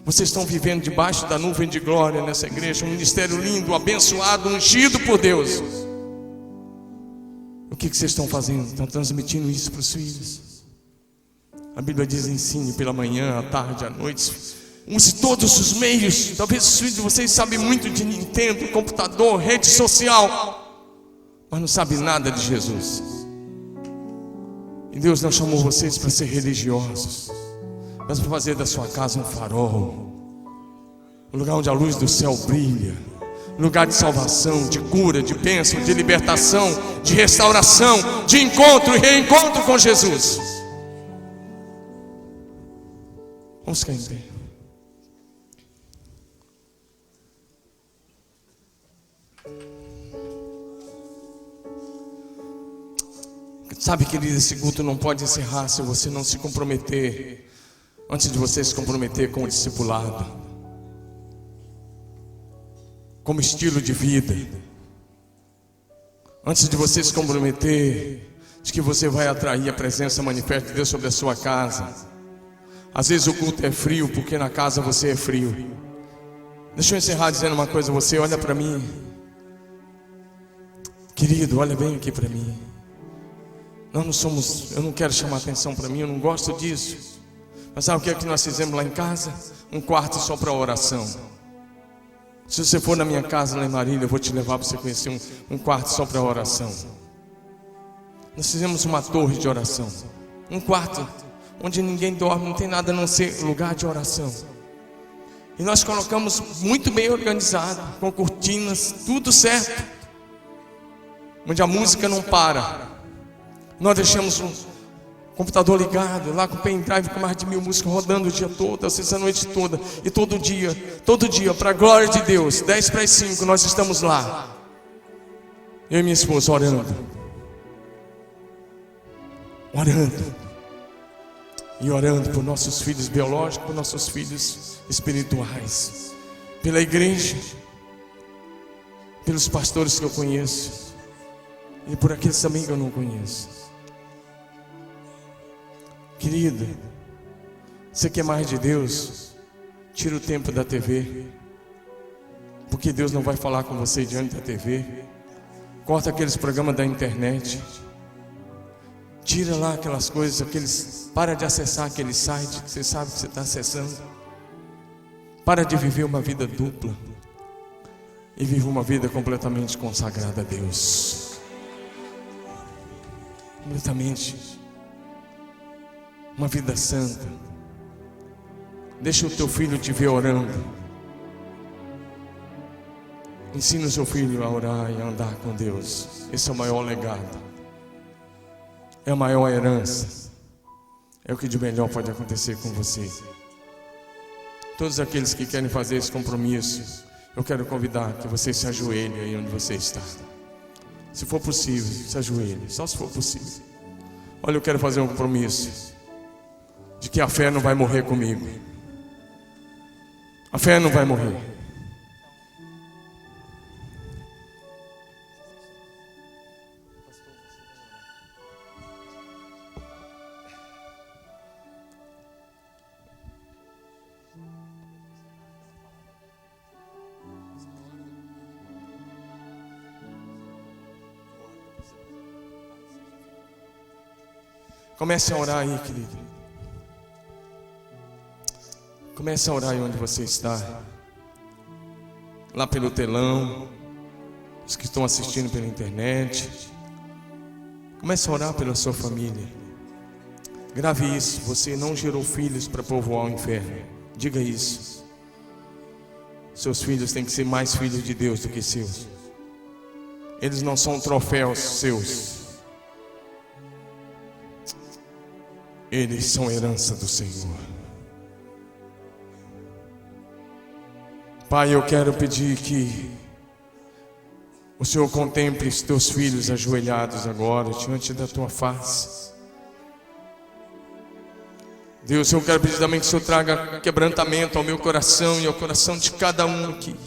Vocês estão vivendo debaixo da nuvem de glória nessa igreja, um ministério lindo, abençoado, ungido por Deus. O que vocês estão fazendo? Estão transmitindo isso para os filhos. A Bíblia diz: ensine pela manhã, à tarde, à noite. Use todos os meios. Talvez os filhos de vocês sabem muito de Nintendo, computador, rede social, mas não sabem nada de Jesus. E Deus não chamou vocês para ser religiosos, mas para fazer da sua casa um farol, um lugar onde a luz do céu brilha, um lugar de salvação, de cura, de bênção, de libertação, de restauração, de encontro e reencontro com Jesus. Vamos ficar em pé. Sabe, querido, esse culto não pode encerrar se você não se comprometer, antes de você se comprometer com o discipulado, como estilo de vida. Antes de você se comprometer de que você vai atrair a presença manifesta de Deus sobre a sua casa. Às vezes o culto é frio porque na casa você é frio. Deixa eu encerrar dizendo uma coisa. Você olha para mim, querido, olha bem aqui para mim. Nós não somos, eu não quero chamar atenção para mim, eu não gosto disso. Mas sabe o que é que nós fizemos lá em casa? Um quarto só para oração. Se você for na minha casa lá em Marília, eu vou te levar para você conhecer um quarto só para oração. Nós fizemos uma torre de oração, um quarto onde ninguém dorme, não tem nada a não ser lugar de oração. E nós colocamos muito bem organizado, com cortinas, tudo certo, onde a música não para. Nós deixamos um computador ligado, lá com o pendrive com mais de 1000 músicas rodando o dia todo, às vezes a noite toda. E todo dia, para a glória de Deus, 5:10, nós estamos lá, eu e minha esposa orando. E orando por nossos filhos biológicos, por nossos filhos espirituais, pela igreja, pelos pastores que eu conheço e por aqueles também que eu não conheço. Querida, você quer mais de Deus? Tira o tempo da TV, porque Deus não vai falar com você diante da TV. Corta aqueles programas da internet. Tira lá aquelas coisas, para de acessar aquele site que você sabe que você está acessando. Para de viver uma vida dupla e vive uma vida completamente consagrada a Deus. Completamente. Uma vida santa. Deixa o teu filho te ver orando. Ensina o seu filho a orar e a andar com Deus. Esse é o maior legado. É a maior herança. É o que de melhor pode acontecer com você. Todos aqueles que querem fazer esse compromisso, eu quero convidar que você se ajoelhe aí onde você está. Se for possível, se ajoelhe, só se for possível. Olha, eu quero fazer um compromisso de que a fé não vai morrer comigo. A fé não vai morrer. Comece a orar aí, querido. Comece a orar aí onde você está. Lá pelo telão, os que estão assistindo pela internet. Comece a orar pela sua família. Grave isso. Você não gerou filhos para povoar o inferno. Diga isso. Seus filhos têm que ser mais filhos de Deus do que seus. Eles não são troféus seus. Eles são herança do Senhor. Pai, eu quero pedir que o Senhor contemple os teus filhos ajoelhados agora diante da tua face. Deus, eu quero pedir também que o Senhor traga quebrantamento ao meu coração e ao coração de cada um aqui.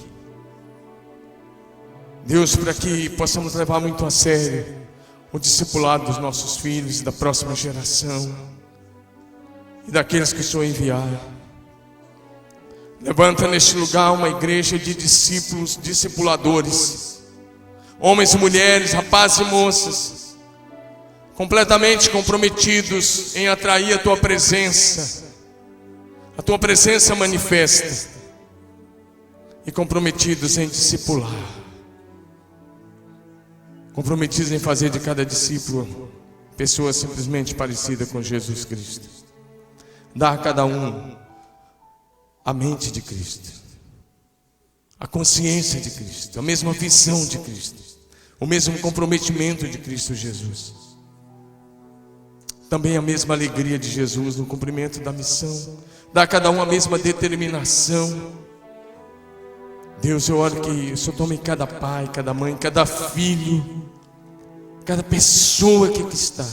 Deus, para que possamos levar muito a sério o discipulado dos nossos filhos, da próxima geração e daqueles que o Senhor enviar. Levanta neste lugar uma igreja de discípulos, discipuladores, homens e mulheres, rapazes e moças, completamente comprometidos em atrair a Tua presença manifesta, e comprometidos em discipular, comprometidos em fazer de cada discípulo pessoa simplesmente parecida com Jesus Cristo. Dar a cada um a mente de Cristo, a consciência de Cristo, a mesma visão de Cristo, o mesmo comprometimento de Cristo Jesus, também a mesma alegria de Jesus no cumprimento da missão. Dar a cada um a mesma determinação. Deus, eu oro que o Senhor tome cada pai, cada mãe, cada filho, cada pessoa que aqui está.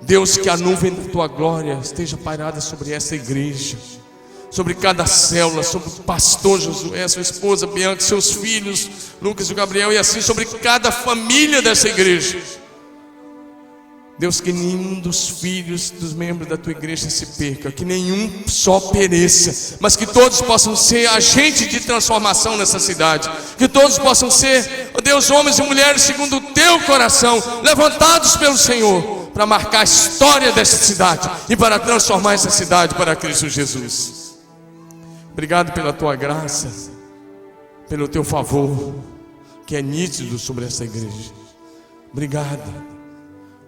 Deus, que a nuvem da Tua glória esteja pairada sobre essa igreja, sobre cada célula, sobre o pastor Josué, sua esposa Bianca, seus filhos Lucas e Gabriel, e assim sobre cada família dessa igreja. Deus, que nenhum dos filhos, dos membros da Tua igreja se perca, que nenhum só pereça, mas que todos possam ser agentes de transformação nessa cidade, que todos possam ser, ó Deus, homens e mulheres segundo o Teu coração, levantados pelo Senhor, para marcar a história dessa cidade e para transformar essa cidade para Cristo Jesus. Obrigado pela Tua graça, pelo Teu favor, que é nítido sobre essa igreja. Obrigado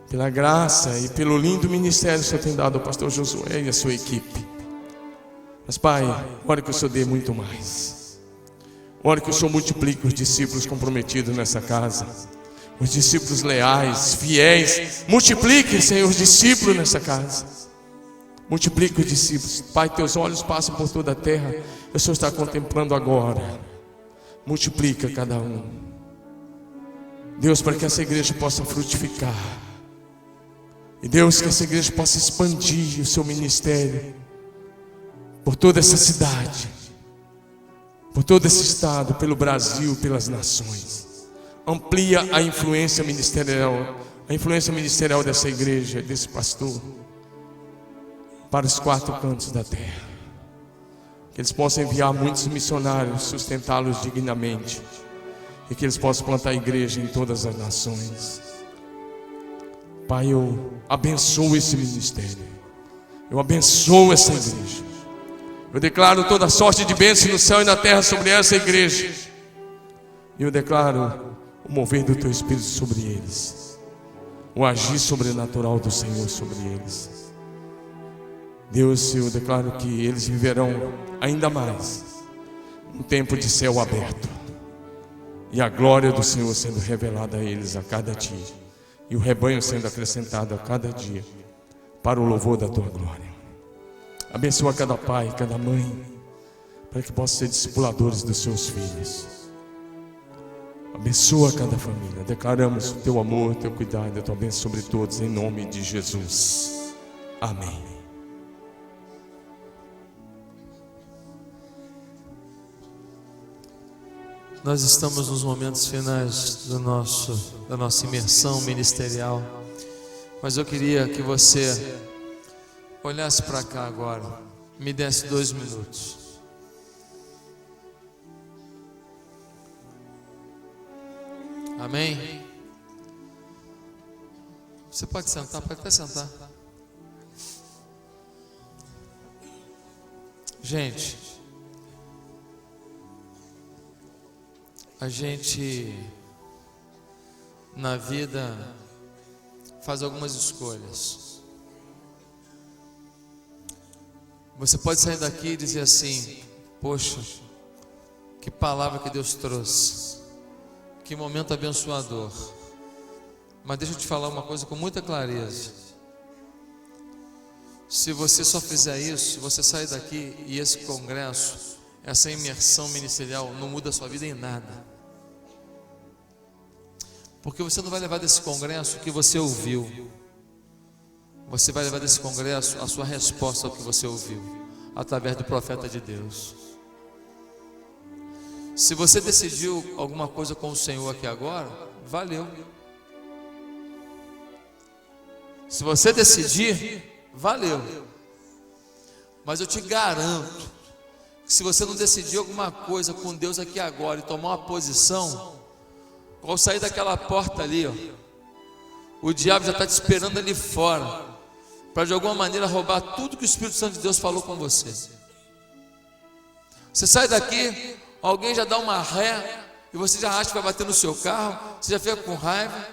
pela graça e pelo lindo ministério que o Senhor tem dado ao pastor Josué e a sua equipe. Mas, Pai, ora que o Senhor dê muito mais. Ora que o Senhor multiplique os discípulos comprometidos nessa casa, os discípulos leais, fiéis. Multiplique, Senhor, os discípulos nessa casa. Multiplique os discípulos. Pai, Teus olhos passam por toda a terra, o Senhor está contemplando agora. Multiplica cada um, Deus, para que essa igreja possa frutificar. E Deus, que essa igreja possa expandir o seu ministério por toda essa cidade, por todo esse estado, pelo Brasil, pelas nações. Amplia a influência ministerial dessa igreja, desse pastor, para os 4 cantos da terra. Que eles possam enviar muitos missionários, sustentá-los dignamente, e que eles possam plantar a igreja em todas as nações. Pai, eu abençoo esse ministério, eu abençoo essa igreja, eu declaro toda sorte de bênção no céu e na terra sobre essa igreja, e eu declaro o mover do Teu Espírito sobre eles, o agir sobrenatural do Senhor sobre eles. Deus, eu declaro que eles viverão ainda mais um tempo de céu aberto, e a glória do Senhor sendo revelada a eles a cada dia, e o rebanho sendo acrescentado a cada dia, para o louvor da Tua glória. Abençoa cada pai, cada mãe, para que possam ser discipuladores dos seus filhos. Abençoa cada família. Declaramos o Teu amor, o Teu cuidado, a Tua bênção sobre todos, em nome de Jesus. Amém. Nós estamos nos momentos finais da nossa imersão ministerial, mas eu queria que você olhasse para cá agora, me desse 2 minutos. Amém? Você pode sentar, pode até sentar. Gente, a gente na vida faz algumas escolhas. Você pode sair daqui e dizer assim: poxa, que palavra que Deus trouxe, que momento abençoador. Mas deixa eu te falar uma coisa com muita clareza. Se você só fizer isso, você sair daqui e esse congresso, essa imersão ministerial não muda a sua vida em nada. Porque você não vai levar desse congresso o que você ouviu. Você vai levar desse congresso a sua resposta ao que você ouviu, através do profeta de Deus. Se você decidiu alguma coisa com o Senhor aqui agora, valeu. Se você decidir, valeu. Mas eu te garanto que se você não decidir alguma coisa com Deus aqui agora e tomar uma posição, ao sair daquela porta ali, ó, o diabo já está te esperando ali fora, para de alguma maneira roubar tudo que o Espírito Santo de Deus falou com você. Você sai daqui, alguém já dá uma ré, e você já acha que vai bater no seu carro, você já fica com raiva,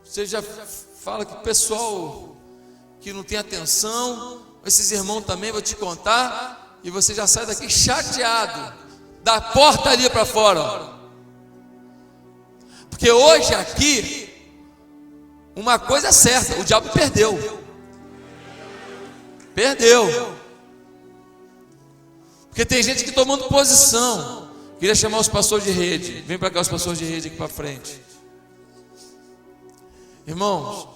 você já fala que o pessoal que não tem atenção, esses irmãos também vão te contar, e você já sai daqui chateado, da porta ali para fora, ó. Porque hoje aqui, uma coisa é certa, o diabo perdeu. Porque tem gente que tomando posição. Queria chamar os pastores de rede. Vem para cá os pastores de rede aqui para frente. Irmãos,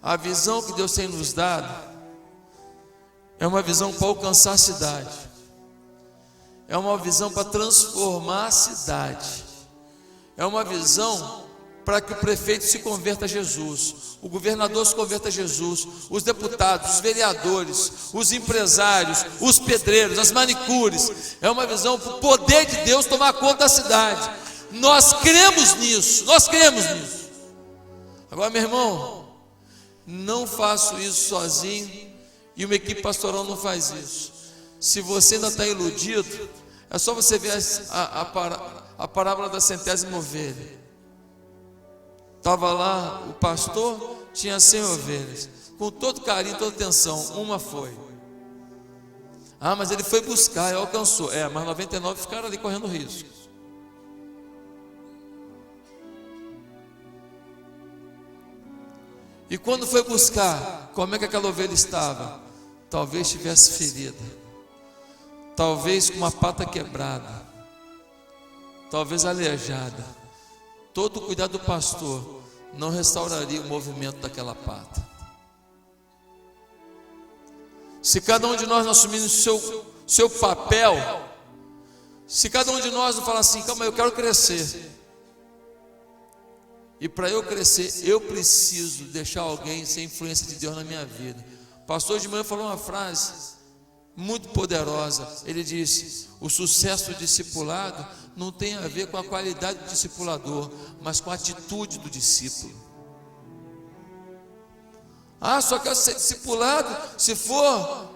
a visão que Deus tem nos dado é uma visão para alcançar a cidade. É uma visão para transformar a cidade. É uma visão para que o prefeito se converta a Jesus, o governador se converta a Jesus, os deputados, os vereadores, os empresários, os pedreiros, as manicures. É uma visão para o poder de Deus tomar conta da cidade. Nós cremos nisso, Agora, meu irmão, não faço isso sozinho e uma equipe pastoral não faz isso. Se você ainda está iludido, é só você ver a parábola da centésima ovelha. Estava lá o pastor, tinha 100 ovelhas, com todo carinho, toda atenção, uma foi. Ah, mas ele foi buscar e alcançou. Mas 99 ficaram ali correndo risco. E quando foi buscar, como é que aquela ovelha estava? Talvez estivesse ferida, talvez com uma pata quebrada, talvez aleijada. Todo o cuidado do pastor não restauraria o movimento daquela pata. Se cada um de nós não assumimos seu papel, se cada um de nós não falar assim, calma, eu quero crescer, e para eu crescer, eu preciso deixar alguém sem influência de Deus na minha vida. O pastor de manhã falou uma frase muito poderosa. Ele disse: o sucesso do discipulado não tem a ver com a qualidade do discipulador, mas com a atitude do discípulo. Só quero ser discipulado se for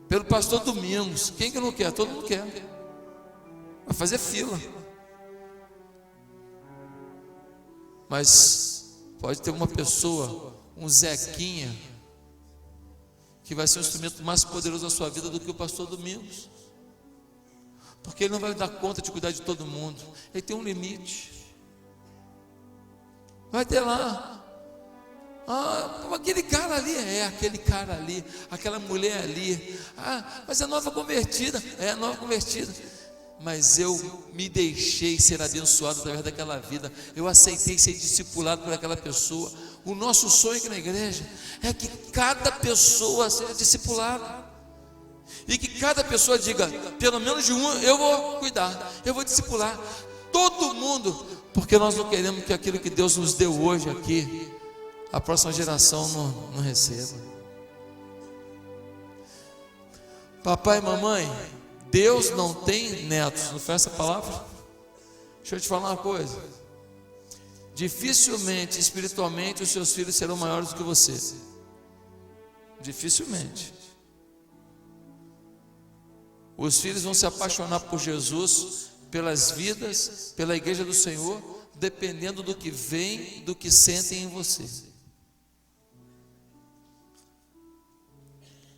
pelo pastor Domingos. Quem que não quer? Todo mundo quer. Vai fazer fila. Mas pode ter uma pessoa, um Zequinha, que vai ser um instrumento mais poderoso da sua vida do que o pastor Domingos. Porque ele não vai dar conta de cuidar de todo mundo. Ele tem um limite. Vai ter lá. Aquele cara ali, aquela mulher ali. Mas é nova convertida. É nova convertida. Mas eu me deixei ser abençoado através daquela vida. Eu aceitei ser discipulado por aquela pessoa. O nosso sonho aqui na igreja é que cada pessoa seja discipulada. E que cada pessoa diga, pelo menos de um eu vou cuidar, eu vou discipular todo mundo, porque nós não queremos que aquilo que Deus nos deu hoje aqui, a próxima geração não receba. Papai e mamãe, Deus não tem netos, não foi essa palavra? Deixa eu te falar uma coisa. Dificilmente, espiritualmente, os seus filhos serão maiores do que você. Dificilmente. Os filhos vão se apaixonar por Jesus, pelas vidas, pela igreja do Senhor, dependendo do que vem, do que sentem em você.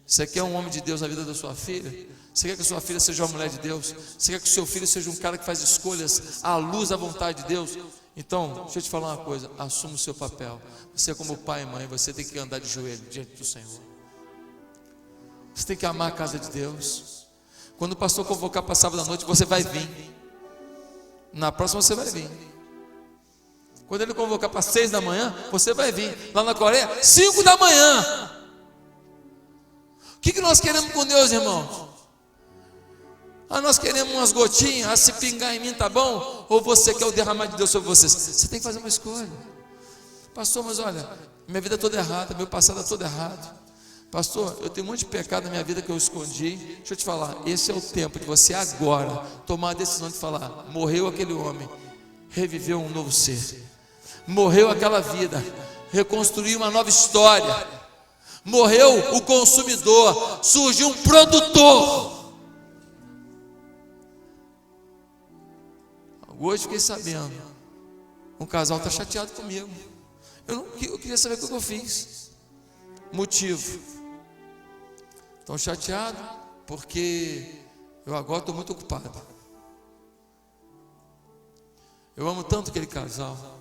Você quer um homem de Deus na vida da sua filha? Você quer que a sua filha seja uma mulher de Deus? Você quer que o seu filho seja um cara que faz escolhas à luz da vontade de Deus? Então, deixa eu te falar uma coisa, assuma o seu papel. Você como pai e mãe, você tem que andar de joelho diante do Senhor. Você tem que amar a casa de Deus. Quando o pastor convocar para sábado à noite, você vai vir. Na próxima você vai vir. Quando ele convocar para 6 da manhã, você vai vir. Lá na Coreia, 5 da manhã. O que nós queremos com Deus, irmãos? Ah, nós queremos umas gotinhas, se pingar em mim tá bom? Ou você quer o derramar de Deus sobre vocês? Você tem que fazer uma escolha. Pastor, mas olha, minha vida é toda errada, meu passado é todo errado. Pastor, eu tenho um monte de pecado na minha vida que eu escondi. Deixa eu te falar, esse é o tempo de você agora tomar a decisão de falar: morreu aquele homem, reviveu um novo ser. Morreu aquela vida, reconstruiu uma nova história. Morreu o consumidor, surgiu um produtor. Hoje fiquei sabendo, um casal está chateado comigo. Eu queria saber o que eu fiz. Motivo: estão chateados porque eu agora estou muito ocupado. Eu amo tanto aquele casal.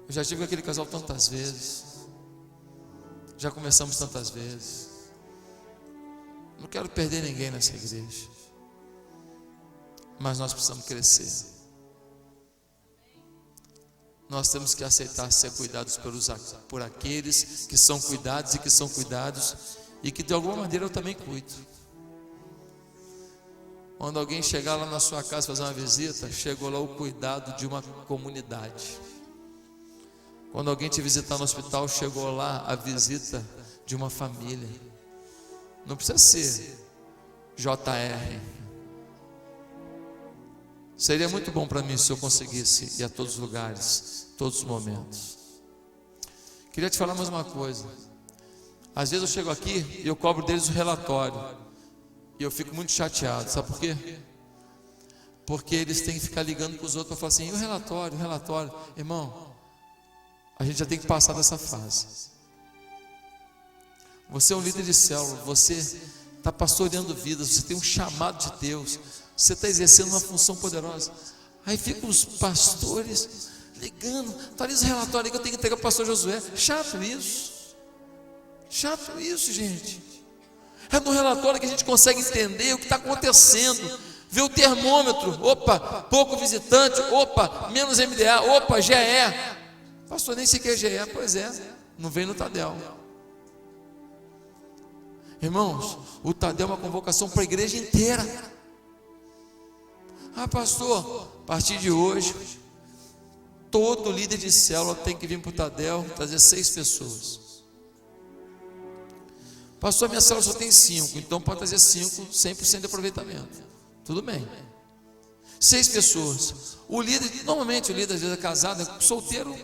Eu já tive com aquele casal tantas vezes. Já começamos tantas vezes. Não quero perder ninguém nessa igreja. Mas nós precisamos crescer. Nós temos que aceitar ser cuidados por aqueles que são cuidados e que são cuidados, e que de alguma maneira eu também cuido. Quando alguém chegar lá na sua casa fazer uma visita, chegou lá o cuidado de uma comunidade. Quando alguém te visitar no hospital, chegou lá a visita de uma família. Não precisa ser JR. Seria muito bom para mim se eu conseguisse ir a todos os lugares, todos os momentos. Queria te falar mais uma coisa. Às vezes eu chego aqui e eu cobro deles o relatório, e eu fico muito chateado. Sabe por quê? Porque eles têm que ficar ligando para os outros para falar assim: e o relatório, irmão, a gente já tem que passar dessa fase. Você é um líder de célula, você está pastoreando vidas, você tem um chamado de Deus, você está exercendo uma função poderosa. Aí ficam os pastores ligando: está ali os relatórios que eu tenho que entregar para o pastor Josué. Chato isso, gente. É no relatório que a gente consegue entender o que está acontecendo, ver o termômetro. Opa, pouco visitante. Opa, menos MDA. Opa, GE. Pastor, nem sei o que é GE. Pois é, não vem no Tadel. Irmãos, o Tadel é uma convocação para a igreja inteira. Ah, pastor, a partir de hoje, todo líder de célula tem que vir para o Tadel trazer 6 pessoas. Pastor, minha célula só tem 5, então pode trazer 5, 100% de aproveitamento. Tudo bem. 6 pessoas. O líder, normalmente o líder às vezes é casado, solteiro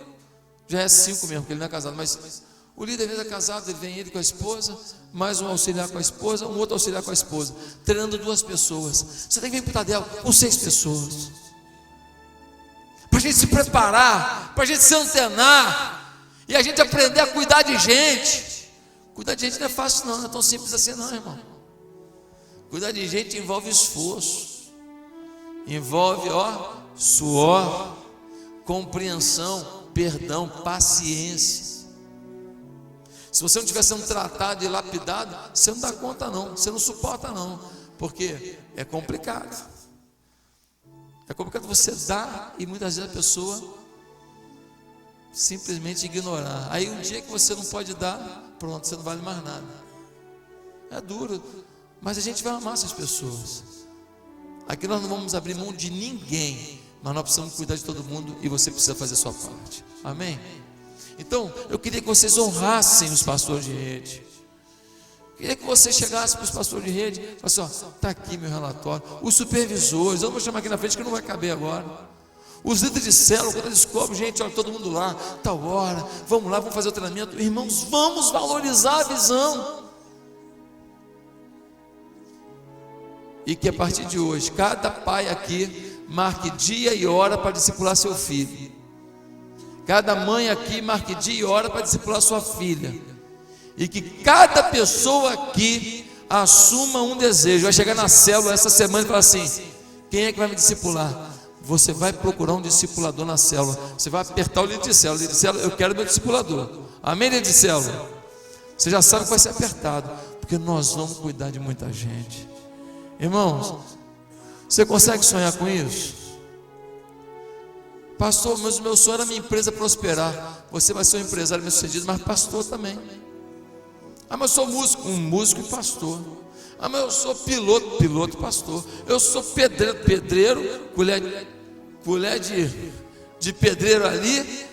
já é 5 mesmo, porque ele não é casado, mas o líder às vezes é casado, ele vem ele com a esposa, mais um auxiliar com a esposa, um outro auxiliar com a esposa, treinando 2 pessoas. Você tem que vir para o Tadel com 6 pessoas, para a gente se preparar, para a gente se antenar, e a gente aprender a cuidar de gente. Cuidar de gente não é fácil não é tão simples assim não, irmão. Cuidar de gente envolve esforço, envolve suor, compreensão, perdão, paciência. Se você não estiver sendo tratado e lapidado, você não dá conta não, você não suporta não, porque é complicado. É complicado você dar e muitas vezes a pessoa simplesmente ignorar. Aí um dia que você não pode dar, pronto, você não vale mais nada. É duro, mas a gente vai amar essas pessoas. Aqui nós não vamos abrir mão de ninguém, mas nós precisamos cuidar de todo mundo, e você precisa fazer a sua parte. Amém? Então, eu queria que vocês honrassem os pastores de rede. Queria que você chegasse para os pastores de rede e falasse: ó, está aqui meu relatório. Os supervisores, eu não vou chamar aqui na frente que não vai caber agora. Os líderes de célula, quando eles cobram, gente, olha, todo mundo lá, tal hora, vamos lá, vamos fazer o treinamento. Irmãos, vamos valorizar a visão. E que a partir de hoje, cada pai aqui marque dia e hora para discipular seu filho. Cada mãe aqui marque dia e hora para discipular sua filha. E que cada pessoa aqui assuma um desejo. Vai chegar na célula essa semana e falar assim: quem é que vai me discipular? Você vai procurar um discipulador na célula. Você vai apertar o líder de célula. Líder de célula, eu quero meu discipulador. Amém, líder de célula? Você já sabe que vai ser apertado, porque nós vamos cuidar de muita gente. Irmãos, você consegue sonhar com isso? Pastor, mas o meu sonho era minha empresa prosperar. Você vai ser um empresário bem sucedido, mas pastor também. Ah, mas eu sou músico. Um músico e pastor. Ah, mas eu sou piloto, pastor. Eu sou pedreiro, colher de pedreiro ali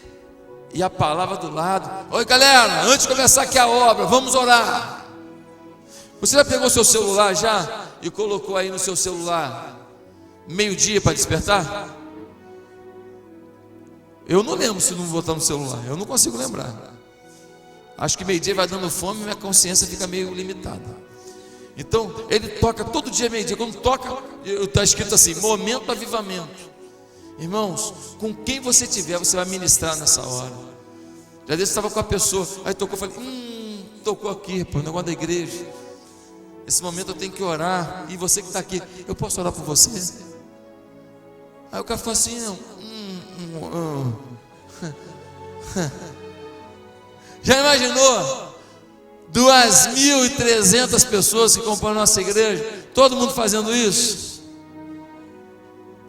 e a palavra do lado. Oi, galera, antes de começar aqui a obra, vamos orar. Você já pegou seu celular já e colocou aí no seu celular meio-dia para despertar? Eu não lembro se não botar no celular, eu não consigo lembrar. Acho que meio-dia vai dando fome e minha consciência fica meio limitada. Então, ele toca todo dia meio-dia. Quando toca, está escrito assim: momento avivamento. Irmãos, com quem você tiver, você vai ministrar nessa hora. Já desse estava com a pessoa, aí tocou, falei: tocou aqui, pô, o negócio da igreja. Esse momento eu tenho que orar. E você que está aqui, eu posso orar por você? Aí o cara ficou assim: Já imaginou? 2.300 pessoas que compõem a nossa igreja, todo mundo fazendo isso.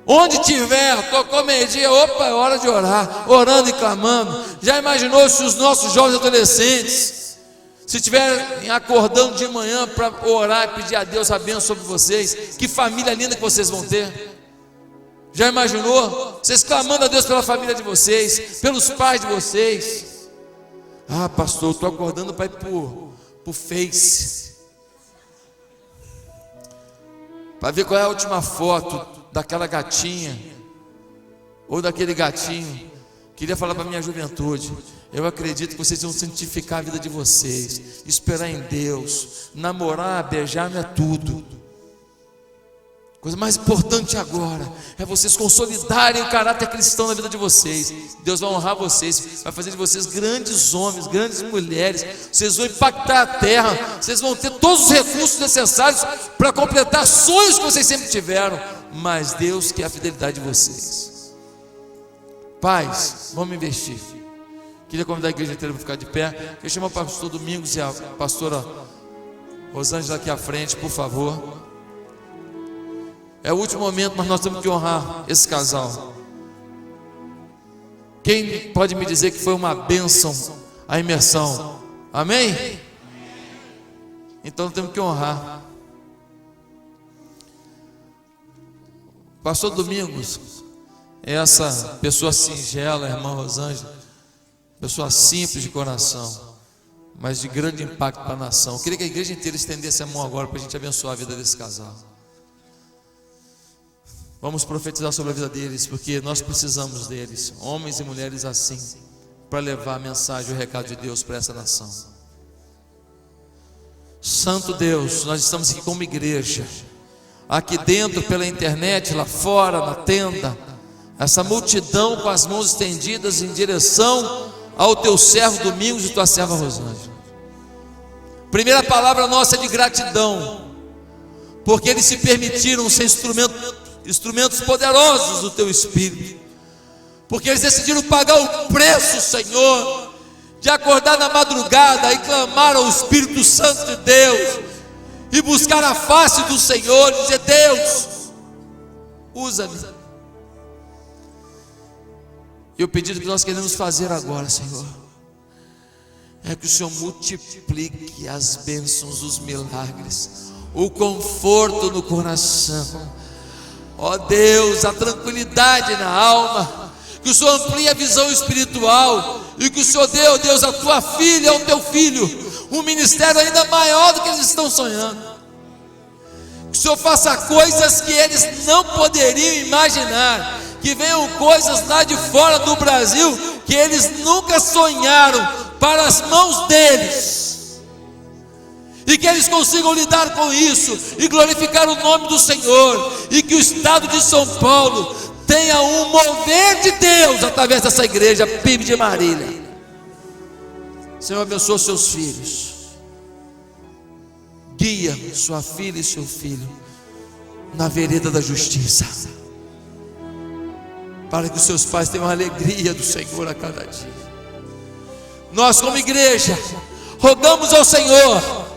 Onde tiver, tocou meio-dia, opa, é hora de orar, orando e clamando. Já imaginou se os nossos jovens adolescentes, se estiverem acordando de manhã para orar e pedir a Deus a bênção sobre vocês? Que família linda que vocês vão ter. Já imaginou? Vocês clamando a Deus pela família de vocês, pelos pais de vocês. Ah, pastor, eu estou acordando para ir por Face, para ver qual é a última foto daquela gatinha ou daquele gatinho. Queria falar para a minha juventude: eu acredito que vocês vão santificar a vida de vocês, esperar em Deus. Namorar, beijar não é tudo. Coisa mais importante agora é vocês consolidarem o caráter cristão na vida de vocês. Deus vai honrar vocês, vai fazer de vocês grandes homens, grandes mulheres. Vocês vão impactar a terra, vocês vão ter todos os recursos necessários para completar sonhos que vocês sempre tiveram. Mas Deus quer a fidelidade de vocês. Pais, vamos investir. Queria convidar a igreja inteira para ficar de pé. Queria chamar o pastor Domingos e a pastora Rosângela aqui à frente, por favor. É o último momento, mas nós temos que honrar esse casal. Quem pode me dizer que foi uma bênção a imersão? Amém? Então temos que honrar. Pastor Domingos é essa pessoa singela, irmã Rosângela, pessoa simples de coração, mas de grande impacto para a nação. Eu queria que a igreja inteira estendesse a mão agora para a gente abençoar a vida desse casal. Vamos profetizar sobre a vida deles, porque nós precisamos deles, homens e mulheres assim, para levar a mensagem, o recado de Deus para essa nação. Santo Deus, nós estamos aqui como igreja, aqui dentro pela internet, lá fora na tenda, essa multidão com as mãos estendidas em direção ao teu servo Domingos e tua serva Rosângela. Primeira palavra nossa é de gratidão, porque eles se permitiram ser instrumentos poderosos do teu Espírito, porque eles decidiram pagar o preço, Senhor, de acordar na madrugada e clamar ao Espírito Santo de Deus e buscar a face do Senhor e dizer: Deus, usa-me. E o pedido que nós queremos fazer agora, Senhor, é que o Senhor multiplique as bênçãos, os milagres, o conforto no coração. Ó Deus, a tranquilidade na alma, que o Senhor amplie a visão espiritual, e que o Senhor dê, ó Deus, a tua filha, ao teu filho, um ministério ainda maior do que eles estão sonhando. Que o Senhor faça coisas que eles não poderiam imaginar, que venham coisas lá de fora do Brasil, que eles nunca sonharam, para as mãos deles. E que eles consigam lidar com isso e glorificar o nome do Senhor, e que o estado de São Paulo tenha um mover de Deus através dessa igreja PIB de Marília. Senhor, abençoa os seus filhos, guia sua filha e seu filho na vereda da justiça, para que os seus pais tenham a alegria do Senhor a cada dia. Nós como igreja rogamos ao Senhor,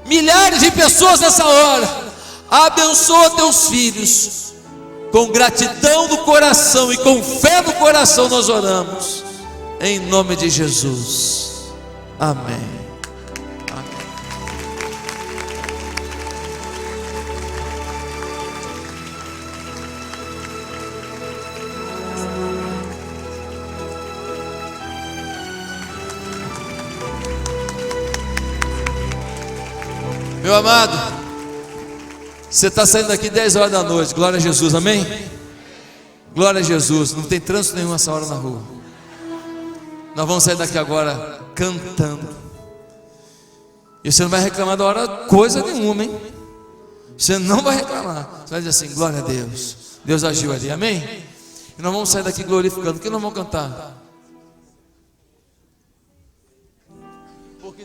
milhares de pessoas nessa hora, abençoa teus filhos, com gratidão no coração e com fé no coração nós oramos, em nome de Jesus, amém. Amém. Meu amado, você está saindo daqui 10 horas da noite, glória a Jesus, amém? Glória a Jesus, não tem trânsito nenhum essa hora na rua. Nós vamos sair daqui agora cantando. E você não vai reclamar da hora coisa nenhuma, hein? Você não vai reclamar. Você vai dizer assim, glória a Deus. Deus agiu ali, amém? E nós vamos sair daqui glorificando. O que nós vamos cantar? Porque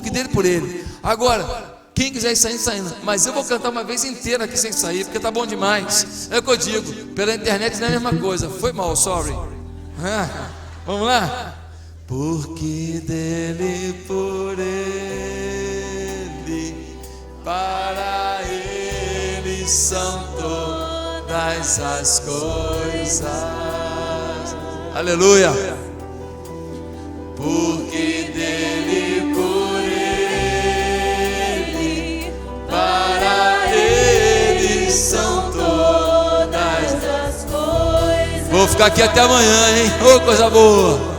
dele por ele. Agora, quem quiser ir saindo. Mas eu vou cantar uma vez inteira aqui sem sair, porque tá bom demais. É o que eu digo, pela internet não é a mesma coisa. Foi mal, sorry. Vamos lá? Porque dele, por ele, para ele são todas as coisas. Aleluia. Porque dele, por ele, para ele são todas as coisas. Vou ficar aqui até amanhã, hein? Ô, coisa boa.